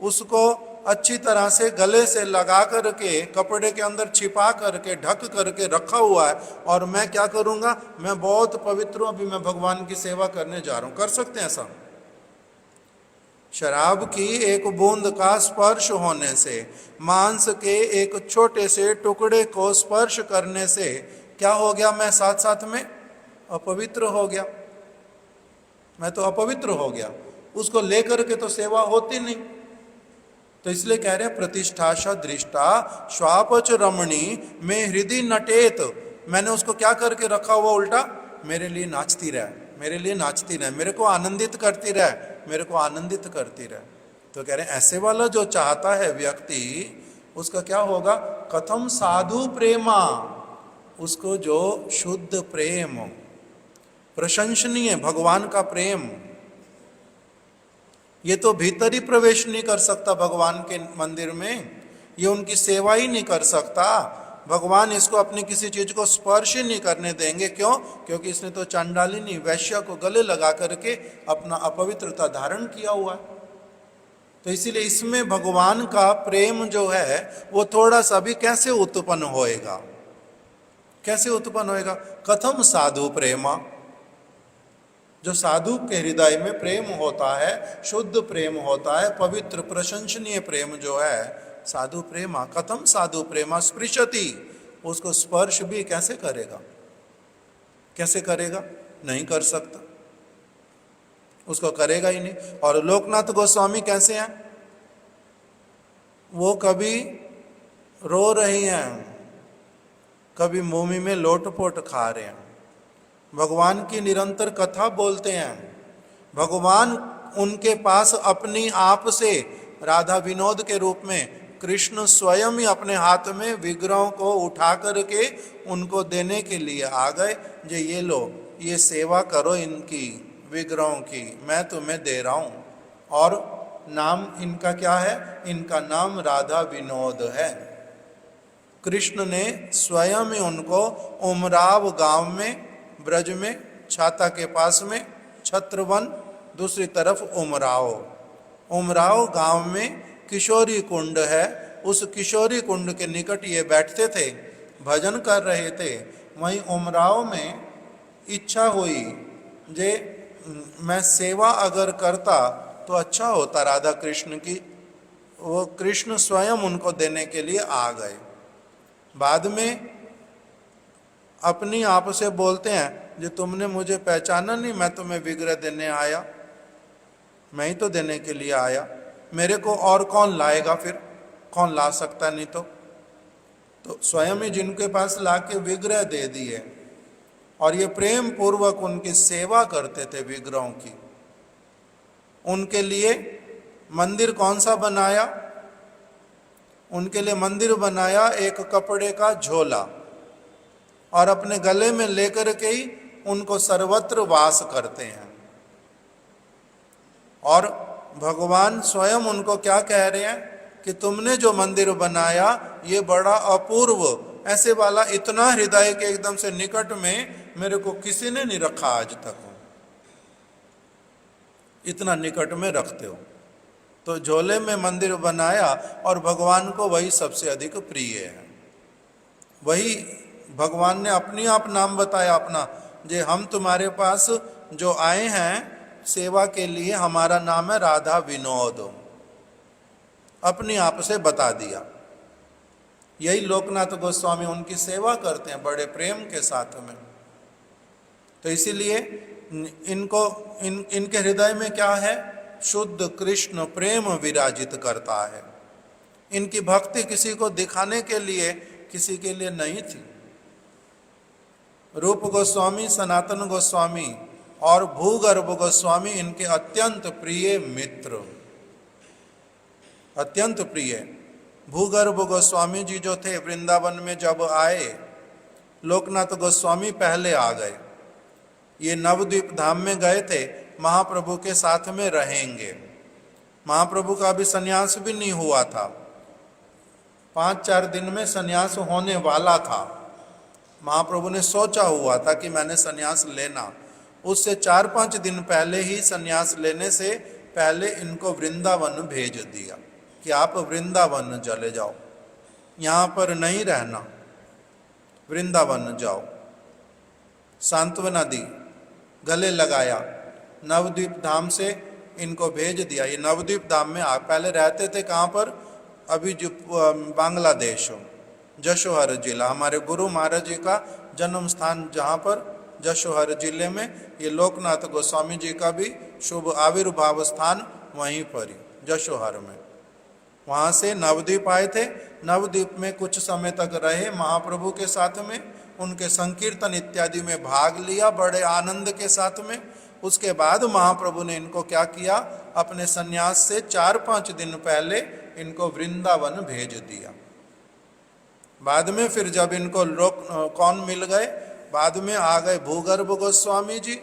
उसको अच्छी तरह से गले से लगा करके कपड़े के अंदर छिपा करके ढक करके रखा हुआ है और मैं क्या करूंगा? मैं बहुत पवित्र हूं, अभी मैं भगवान की सेवा करने जा रहा हूं। कर सकते हैं ऐसा? शराब की एक बूंद का स्पर्श होने से, मांस के एक छोटे से टुकड़े को स्पर्श करने से क्या हो गया? मैं साथ साथ में अपवित्र हो गया, मैं तो अपवित्र हो गया। उसको लेकर के तो सेवा होती नहीं। तो इसलिए कह रहे हैं प्रतिष्ठा सदृष्टा श्वापच रमणी में हृदय नटेत। मैंने उसको क्या करके रखा हुआ? उल्टा मेरे लिए नाचती रहे, मेरे लिए नाचती रहे, मेरे को आनंदित करती रहे, मेरे को आनंदित करती रहे। तो कह रहे हैं ऐसे वाला जो चाहता है व्यक्ति, उसका क्या होगा? कथम साधु प्रेमा। उसको जो शुद्ध प्रेम, प्रशंसनीय भगवान का प्रेम, ये तो भीतर ही प्रवेश नहीं कर सकता भगवान के मंदिर में, ये उनकी सेवा ही नहीं कर सकता। भगवान इसको अपनी किसी चीज को स्पर्श ही नहीं करने देंगे। क्यों? क्योंकि इसने तो चंडालिनी वैश्या को गले लगा करके अपना अपवित्रता धारण किया हुआ है। तो इसीलिए इसमें भगवान का प्रेम जो है वो थोड़ा सा भी कैसे उत्पन्न होएगा? कैसे उत्पन्न होएगा? कथम साधु प्रेमा। जो साधु के हृदय में प्रेम होता है, शुद्ध प्रेम होता है, पवित्र प्रशंसनीय प्रेम जो है, साधु प्रेमा। कथम साधु प्रेमा स्पृशति। उसको स्पर्श भी कैसे करेगा? कैसे करेगा? नहीं कर सकता, उसको करेगा ही नहीं। और लोकनाथ गोस्वामी कैसे हैं? वो कभी रो रही हैं, कभी मुंह में लोटपोट खा रहे हैं, भगवान की निरंतर कथा बोलते हैं। भगवान उनके पास अपनी आप से राधा विनोद के रूप में कृष्ण स्वयं ही अपने हाथ में विग्रहों को उठा करके उनको देने के लिए आ गए। जो ये लो, ये सेवा करो इनकी विग्रहों की, मैं तुम्हें दे रहा हूँ। और नाम इनका क्या है? इनका नाम राधा विनोद है। कृष्ण ने स्वयं ही उनको उमराव गांव में, ब्रज में, छाता के पास में छत्रवन, दूसरी तरफ उमराव गांव में किशोरी कुंड है। उस किशोरी कुंड के निकट ये बैठते थे, भजन कर रहे थे। वहीं उमराव में इच्छा हुई जे मैं सेवा अगर करता तो अच्छा होता राधा कृष्ण की। वो कृष्ण स्वयं उनको देने के लिए आ गए। बाद में अपनी आप से बोलते हैं, जो तुमने मुझे पहचाना नहीं, मैं तुम्हें विग्रह देने आया, मैं ही तो देने के लिए आया, मेरे को और कौन लाएगा? फिर कौन ला सकता? नहीं तो स्वयं ही जिनके पास लाके विग्रह दे दिए। और ये प्रेम पूर्वक उनकी सेवा करते थे विग्रहों की। उनके लिए मंदिर कौन सा बनाया? उनके लिए मंदिर बनाया एक कपड़े का झोला, और अपने गले में लेकर के ही उनको सर्वत्र वास करते हैं। और भगवान स्वयं उनको क्या कह रहे हैं कि तुमने जो मंदिर बनाया ये बड़ा अपूर्व, ऐसे वाला इतना हृदय के एकदम से निकट में मेरे को किसी ने नहीं रखा आज तक, इतना निकट में रखते हो। तो झोले में मंदिर बनाया और भगवान को वही सबसे अधिक प्रिय है। वही भगवान ने अपनी आप नाम बताया अपना, जे हम तुम्हारे पास जो आए हैं सेवा के लिए, हमारा नाम है राधा विनोद, अपनी आप से बता दिया। यही लोकनाथ गोस्वामी उनकी सेवा करते हैं बड़े प्रेम के साथ में। तो इसीलिए इनके हृदय में क्या है? शुद्ध कृष्ण प्रेम विराजित करता है। इनकी भक्ति किसी को दिखाने के लिए, किसी के लिए नहीं थी। रूप गोस्वामी, सनातन गोस्वामी और भूगर्भ गोस्वामी इनके अत्यंत प्रिय मित्र। अत्यंत प्रिय। भूगर्भ गोस्वामी जी जो थे वृंदावन में जब आए, लोकनाथ गोस्वामी पहले आ गए। ये नवद्वीप धाम में गए थे, महाप्रभु के साथ में रहेंगे। महाप्रभु का अभी संन्यास भी नहीं हुआ था, 5-4 दिन में संन्यास होने वाला था। महाप्रभु ने सोचा हुआ था कि मैंने संन्यास लेना, उससे 4-5 दिन पहले ही संन्यास लेने से पहले इनको वृंदावन भेज दिया कि आप वृंदावन चले जाओ, यहाँ पर नहीं रहना, वृंदावन जाओ। सांत्वना दी, गले लगाया, नवद्वीप धाम से इनको भेज दिया। ये नवद्वीप धाम में पहले रहते थे कहाँ पर, अभी जो बांग्लादेश, जशोहर जिला, हमारे गुरु महाराज जी का जन्म स्थान जहाँ पर जशोहर जिले में, ये लोकनाथ गोस्वामी जी का भी शुभ आविर्भाव स्थान वहीं पर ही जशोहर में। वहाँ से नवद्वीप आए थे, नवद्वीप में कुछ समय तक रहे महाप्रभु के साथ में, उनके संकीर्तन इत्यादि में भाग लिया बड़े आनंद के साथ में। उसके बाद महाप्रभु ने इनको क्या किया, अपने संन्यास से 4-5 दिन पहले इनको वृंदावन भेज दिया। बाद में फिर जब इनको कौन मिल गए, बाद में आ गए भूगर्भ गोस्वामी जी,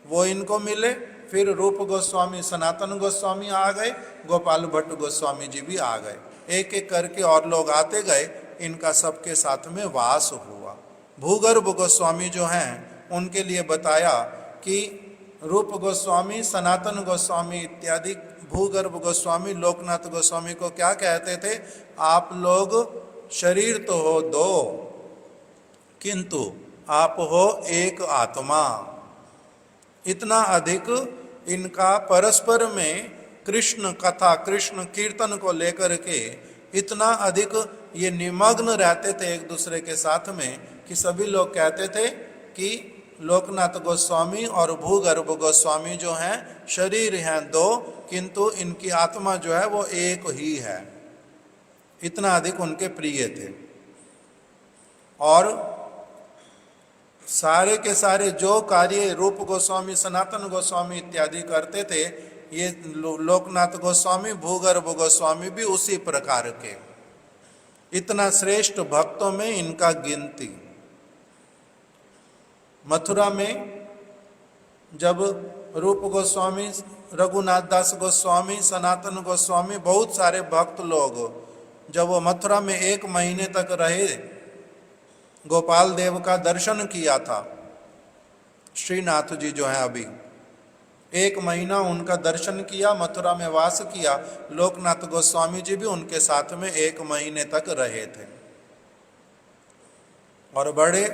वो इनको मिले। फिर रूप गोस्वामी, सनातन गोस्वामी आ गए, गोपाल भट्ट गोस्वामी जी भी आ गए। एक एक करके और लोग आते गए, इनका सबके साथ में वास हुआ। भूगर्भ गोस्वामी जो हैं उनके लिए बताया कि रूप गोस्वामी, सनातन गोस्वामी इत्यादि भूगर्भ गोस्वामी लोकनाथ गोस्वामी को क्या कहते थे, आप लोग शरीर तो हो दो, किंतु आप हो एक आत्मा। इतना अधिक इनका परस्पर में कृष्ण कथा, कृष्ण कीर्तन को लेकर के इतना अधिक ये निमग्न रहते थे एक दूसरे के साथ में कि सभी लोग कहते थे कि लोकनाथ गोस्वामी और भूगर्भ गोस्वामी जो हैं शरीर हैं दो, किंतु इनकी आत्मा जो है वो एक ही है। इतना अधिक उनके प्रिय थे। और सारे के सारे जो कार्य रूप गोस्वामी, सनातन गोस्वामी इत्यादि करते थे, ये लोकनाथ गोस्वामी, भूगर्भ गोस्वामी भी उसी प्रकार के। इतना श्रेष्ठ भक्तों में इनका गिनती। मथुरा में जब रूप गोस्वामी, रघुनाथ दास गोस्वामी, सनातन गोस्वामी, बहुत सारे भक्त लोग जब वो मथुरा में 1 महीने तक रहे, गोपाल देव का दर्शन किया था। श्रीनाथ जी जो है अभी 1 महीना उनका दर्शन किया, मथुरा में वास किया। लोकनाथ गोस्वामी जी भी उनके साथ में 1 महीने तक रहे थे और बड़े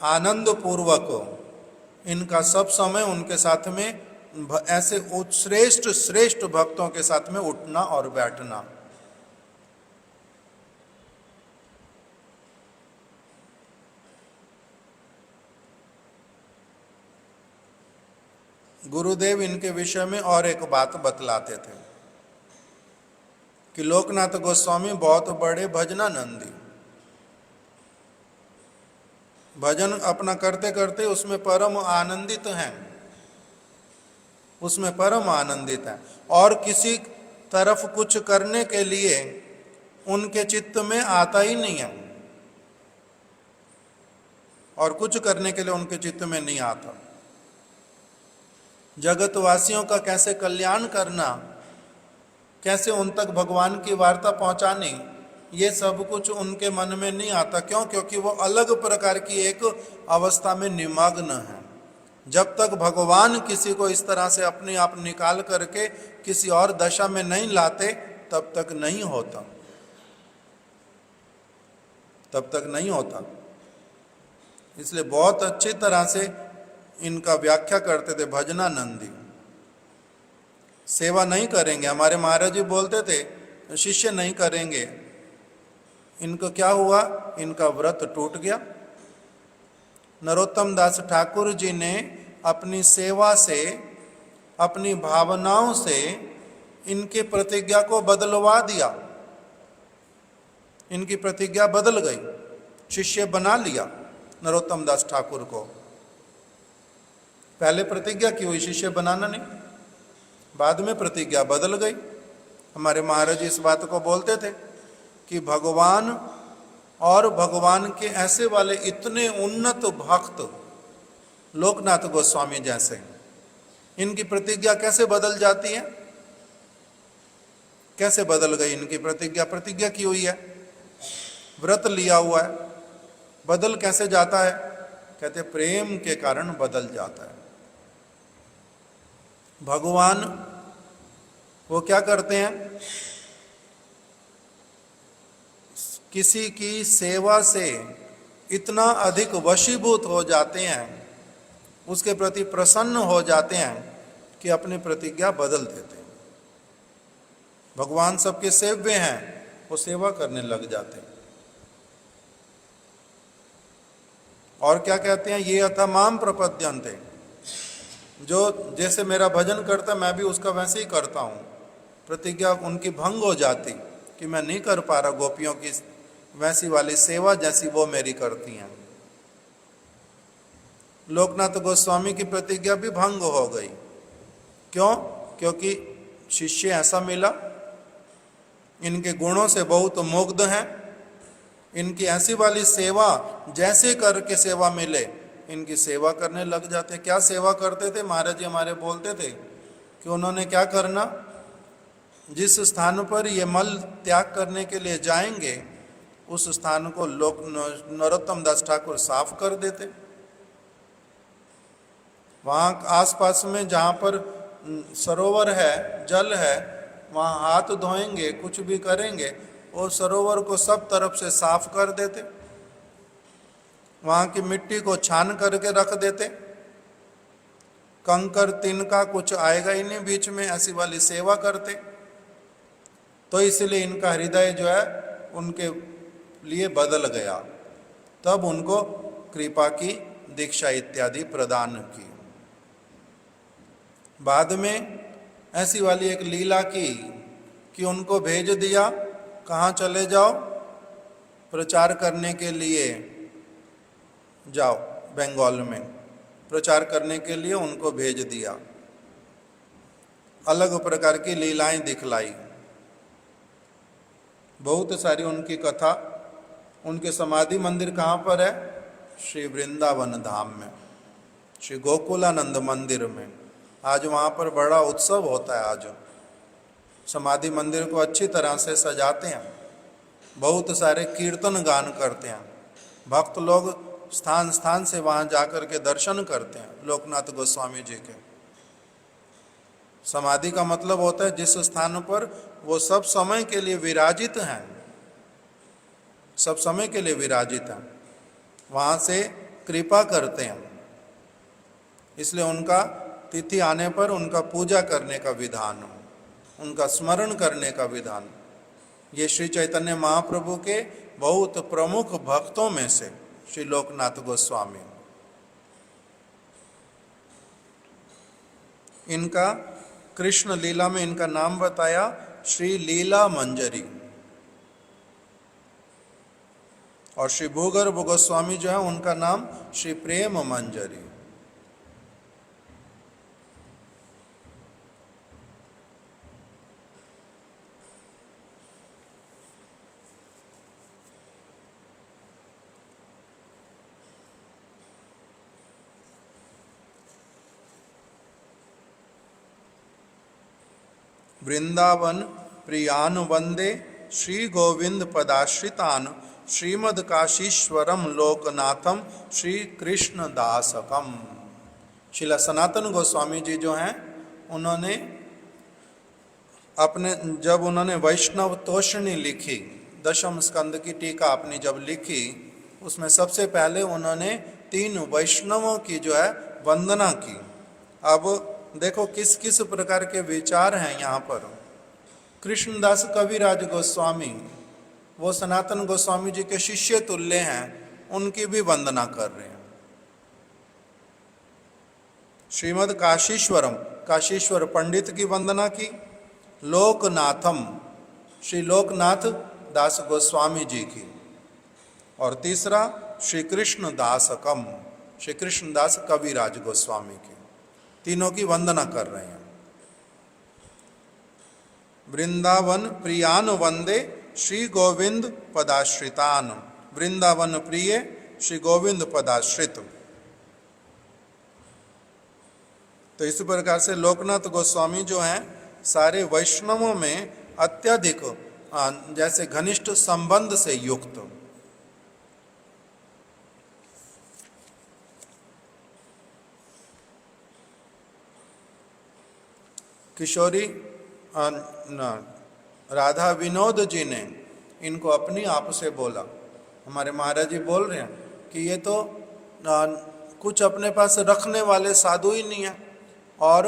आनंद पूर्वक इनका सब समय उनके साथ में ऐसे श्रेष्ठ श्रेष्ठ भक्तों के साथ में उठना और बैठना। गुरुदेव इनके विषय में और एक बात बतलाते थे कि लोकनाथ गोस्वामी बहुत बड़े भजनानंदी, भजन अपना करते करते उसमें परम आनंदित हैं, उसमें परम आनंदित हैं और किसी तरफ कुछ करने के लिए उनके चित्त में आता ही नहीं है, और कुछ करने के लिए उनके चित्त में नहीं आता। जगतवासियों का कैसे कल्याण करना, कैसे उन तक भगवान की वार्ता पहुंचानी, ये सब कुछ उनके मन में नहीं आता। क्यों? क्योंकि वो अलग प्रकार की एक अवस्था में निमग्न है। जब तक भगवान किसी को इस तरह से अपने आप निकाल करके किसी और दशा में नहीं लाते, तब तक नहीं होता, तब तक नहीं होता। इसलिए बहुत अच्छी तरह से इनका व्याख्या करते थे भजनानंदी। सेवा नहीं करेंगे, हमारे महाराज जी बोलते थे शिष्य नहीं करेंगे। इनको क्या हुआ, इनका व्रत टूट गया। नरोत्तम दास ठाकुर जी ने अपनी सेवा से, अपनी भावनाओं से इनकी प्रतिज्ञा को बदलवा दिया। इनकी प्रतिज्ञा बदल गई, शिष्य बना लिया नरोत्तम दास ठाकुर को। पहले प्रतिज्ञा की हुई शिष्य बनाना नहीं, बाद में प्रतिज्ञा बदल गई। हमारे महाराज इस बात को बोलते थे कि भगवान और भगवान के ऐसे वाले इतने उन्नत भक्त लोकनाथ गोस्वामी जैसे, इनकी प्रतिज्ञा कैसे बदल जाती है? कैसे बदल गई इनकी प्रतिज्ञा? प्रतिज्ञा की हुई है, व्रत लिया हुआ है, बदल कैसे जाता है? कहते प्रेम के कारण बदल जाता है। भगवान वो क्या करते हैं? किसी की सेवा से इतना अधिक वशीभूत हो जाते हैं, उसके प्रति प्रसन्न हो जाते हैं कि अपनी प्रतिज्ञा बदल देते हैं। भगवान सबके सेव्य हैं, वो सेवा करने लग जाते हैं। और क्या कहते हैं? ये अथा माम प्रपद्यन्ते, जो जैसे मेरा भजन करता मैं भी उसका वैसे ही करता हूँ। प्रतिज्ञा उनकी भंग हो जाती कि मैं नहीं कर पा रहा गोपियों की वैसी वाली सेवा जैसी वो मेरी करती हैं। लोकनाथ गोस्वामी की प्रतिज्ञा भी भंग हो गई। क्यों? क्योंकि शिष्य ऐसा मिला, इनके गुणों से बहुत मुग्ध हैं, इनकी ऐसी वाली सेवा जैसे करके सेवा मिले इनकी सेवा करने लग जाते। क्या सेवा करते थे? महाराज जी हमारे बोलते थे कि उन्होंने क्या करना, जिस स्थान पर ये मल त्याग करने के लिए जाएंगे उस स्थान को लोक नरोत्तम दास ठाकुर साफ कर देते। वहाँ आसपास में जहाँ पर सरोवर है, जल है, वहाँ हाथ धोएंगे, कुछ भी करेंगे, वो सरोवर को सब तरफ से साफ कर देते। वहाँ की मिट्टी को छान करके रख देते, कंकर तिनका कुछ आएगा ही नहीं बीच में, ऐसी वाली सेवा करते। तो इसलिए इनका हृदय जो है उनके लिए बदल गया। तब उनको कृपा की दीक्षा इत्यादि प्रदान की। बाद में ऐसी वाली एक लीला की कि उनको भेज दिया, कहाँ चले जाओ, प्रचार करने के लिए जाओ, बंगाल में प्रचार करने के लिए उनको भेज दिया। अलग प्रकार की लीलाएं दिखलाई, बहुत सारी उनकी कथा। उनके समाधि मंदिर कहाँ पर है? श्री वृंदावन धाम में, श्री गोकुलानंद मंदिर में। आज वहाँ पर बड़ा उत्सव होता है। आज समाधि मंदिर को अच्छी तरह से सजाते हैं, बहुत सारे कीर्तन गान करते हैं, भक्त लोग स्थान स्थान से वहाँ जाकर के दर्शन करते हैं लोकनाथ गोस्वामी जी के। समाधि का मतलब होता है जिस स्थान पर वो सब समय के लिए विराजित हैं, सब समय के लिए विराजित हैं, वहाँ से कृपा करते हैं। इसलिए उनका तिथि आने पर उनका पूजा करने का विधान, उनका स्मरण करने का विधान, ये श्री चैतन्य महाप्रभु के बहुत प्रमुख भक्तों में से श्री लोकनाथ गोस्वामी। इनका कृष्ण लीला में इनका नाम बताया श्री लीला मंजरी। और श्री भूगर्भ गोस्वामी जो है उनका नाम श्री प्रेम मंजरी। वृंदावन प्रियान वंदे श्री गोविंद पदाश्रितान श्रीमद काशीश्वरम लोकनाथम श्री कृष्ण दासकम। श्रीला सनातन गोस्वामी जी जो हैं उन्होंने अपने जब उन्होंने वैष्णव तोषणी लिखी, दशम स्कंद की टीका अपनी जब लिखी, उसमें सबसे पहले उन्होंने 3 वैष्णवों की जो है वंदना की। अब देखो किस किस प्रकार के विचार हैं यहाँ पर। कृष्णदास कविराज गोस्वामी वो सनातन गोस्वामी जी के शिष्य तुल्य हैं, उनकी भी वंदना कर रहे हैं। श्रीमद काशीश्वरम, काशीश्वर पंडित की वंदना की। लोकनाथम, श्री लोकनाथ दास गोस्वामी जी की। और तीसरा श्री कृष्ण दासकम, श्री कृष्णदास कविराज गोस्वामी की। तीनों की वंदना कर रहे हैं। वृंदावन प्रियान वंदे श्री गोविंद पदाश्रितान। वृंदावन प्रिय श्री गोविंद पदाश्रित। तो इस प्रकार से लोकनाथ गोस्वामी जो हैं सारे वैष्णवों में अत्यधिक जैसे घनिष्ठ संबंध से युक्त। किशोरी राधा विनोद जी ने इनको अपनी आप से बोला। हमारे महाराज जी बोल रहे हैं कि ये तो कुछ अपने पास रखने वाले साधु ही नहीं है, और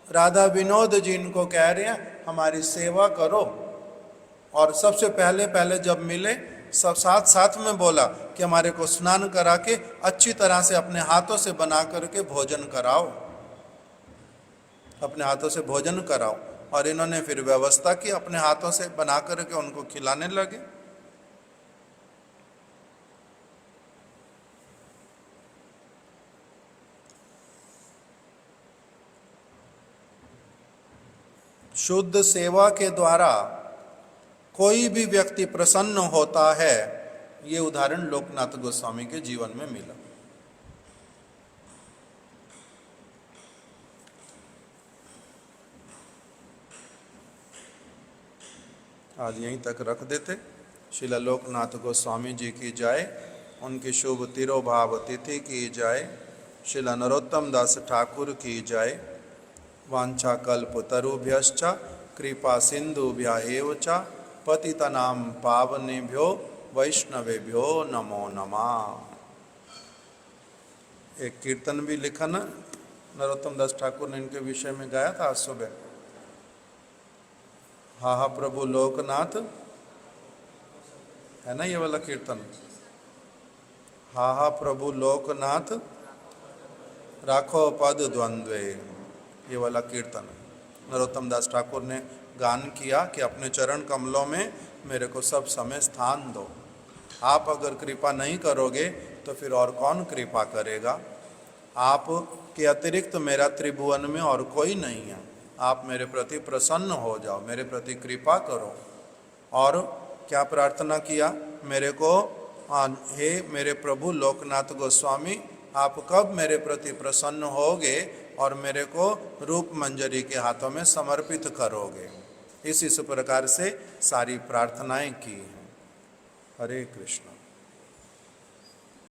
राधा विनोद जी इनको कह रहे हैं हमारी सेवा करो। और सबसे पहले जब मिले सब साथ में बोला कि हमारे को स्नान करा के अच्छी तरह से अपने हाथों से बना करके भोजन कराओ, अपने हाथों से भोजन कराओ। और इन्होंने फिर व्यवस्था की, अपने हाथों से बना करके उनको खिलाने लगे। शुद्ध सेवा के द्वारा कोई भी व्यक्ति प्रसन्न होता है, ये उदाहरण लोकनाथ गोस्वामी के जीवन में मिला। आज यहीं तक रख देते। श्रील लोकनाथ गोस्वामी जी की जाए, उनकी शुभ तिरोभाव तिथि की जाए। श्रील नरोत्तम दास ठाकुर की जाए। वांछा कल्प तरुभ्यश्च कृपा सिंधुभ्य एव च पतितनां पावनेभ्यो वैष्णवेभ्यो नमो नमः। एक कीर्तन भी लिखा ना नरोत्तम दास ठाकुर ने इनके विषय में गाया था आज सुबह। हा हा प्रभु लोकनाथ, है ना ये वाला कीर्तन। हा हा प्रभु लोकनाथ राखो पद द्वंद्वे, ये वाला कीर्तन नरोत्तम दास ठाकुर ने गान किया कि अपने चरण कमलों में मेरे को सब समय स्थान दो। आप अगर कृपा नहीं करोगे तो फिर और कौन कृपा करेगा। आप के अतिरिक्त मेरा त्रिभुवन में और कोई नहीं है। आप मेरे प्रति प्रसन्न हो जाओ, मेरे प्रति कृपा करो। और क्या प्रार्थना किया मेरे को, हे मेरे प्रभु लोकनाथ गोस्वामी, आप कब मेरे प्रति प्रसन्न होगे और मेरे को रूप मंजरी के हाथों में समर्पित करोगे। इस प्रकार से सारी प्रार्थनाएं की हैं। हरे कृष्ण।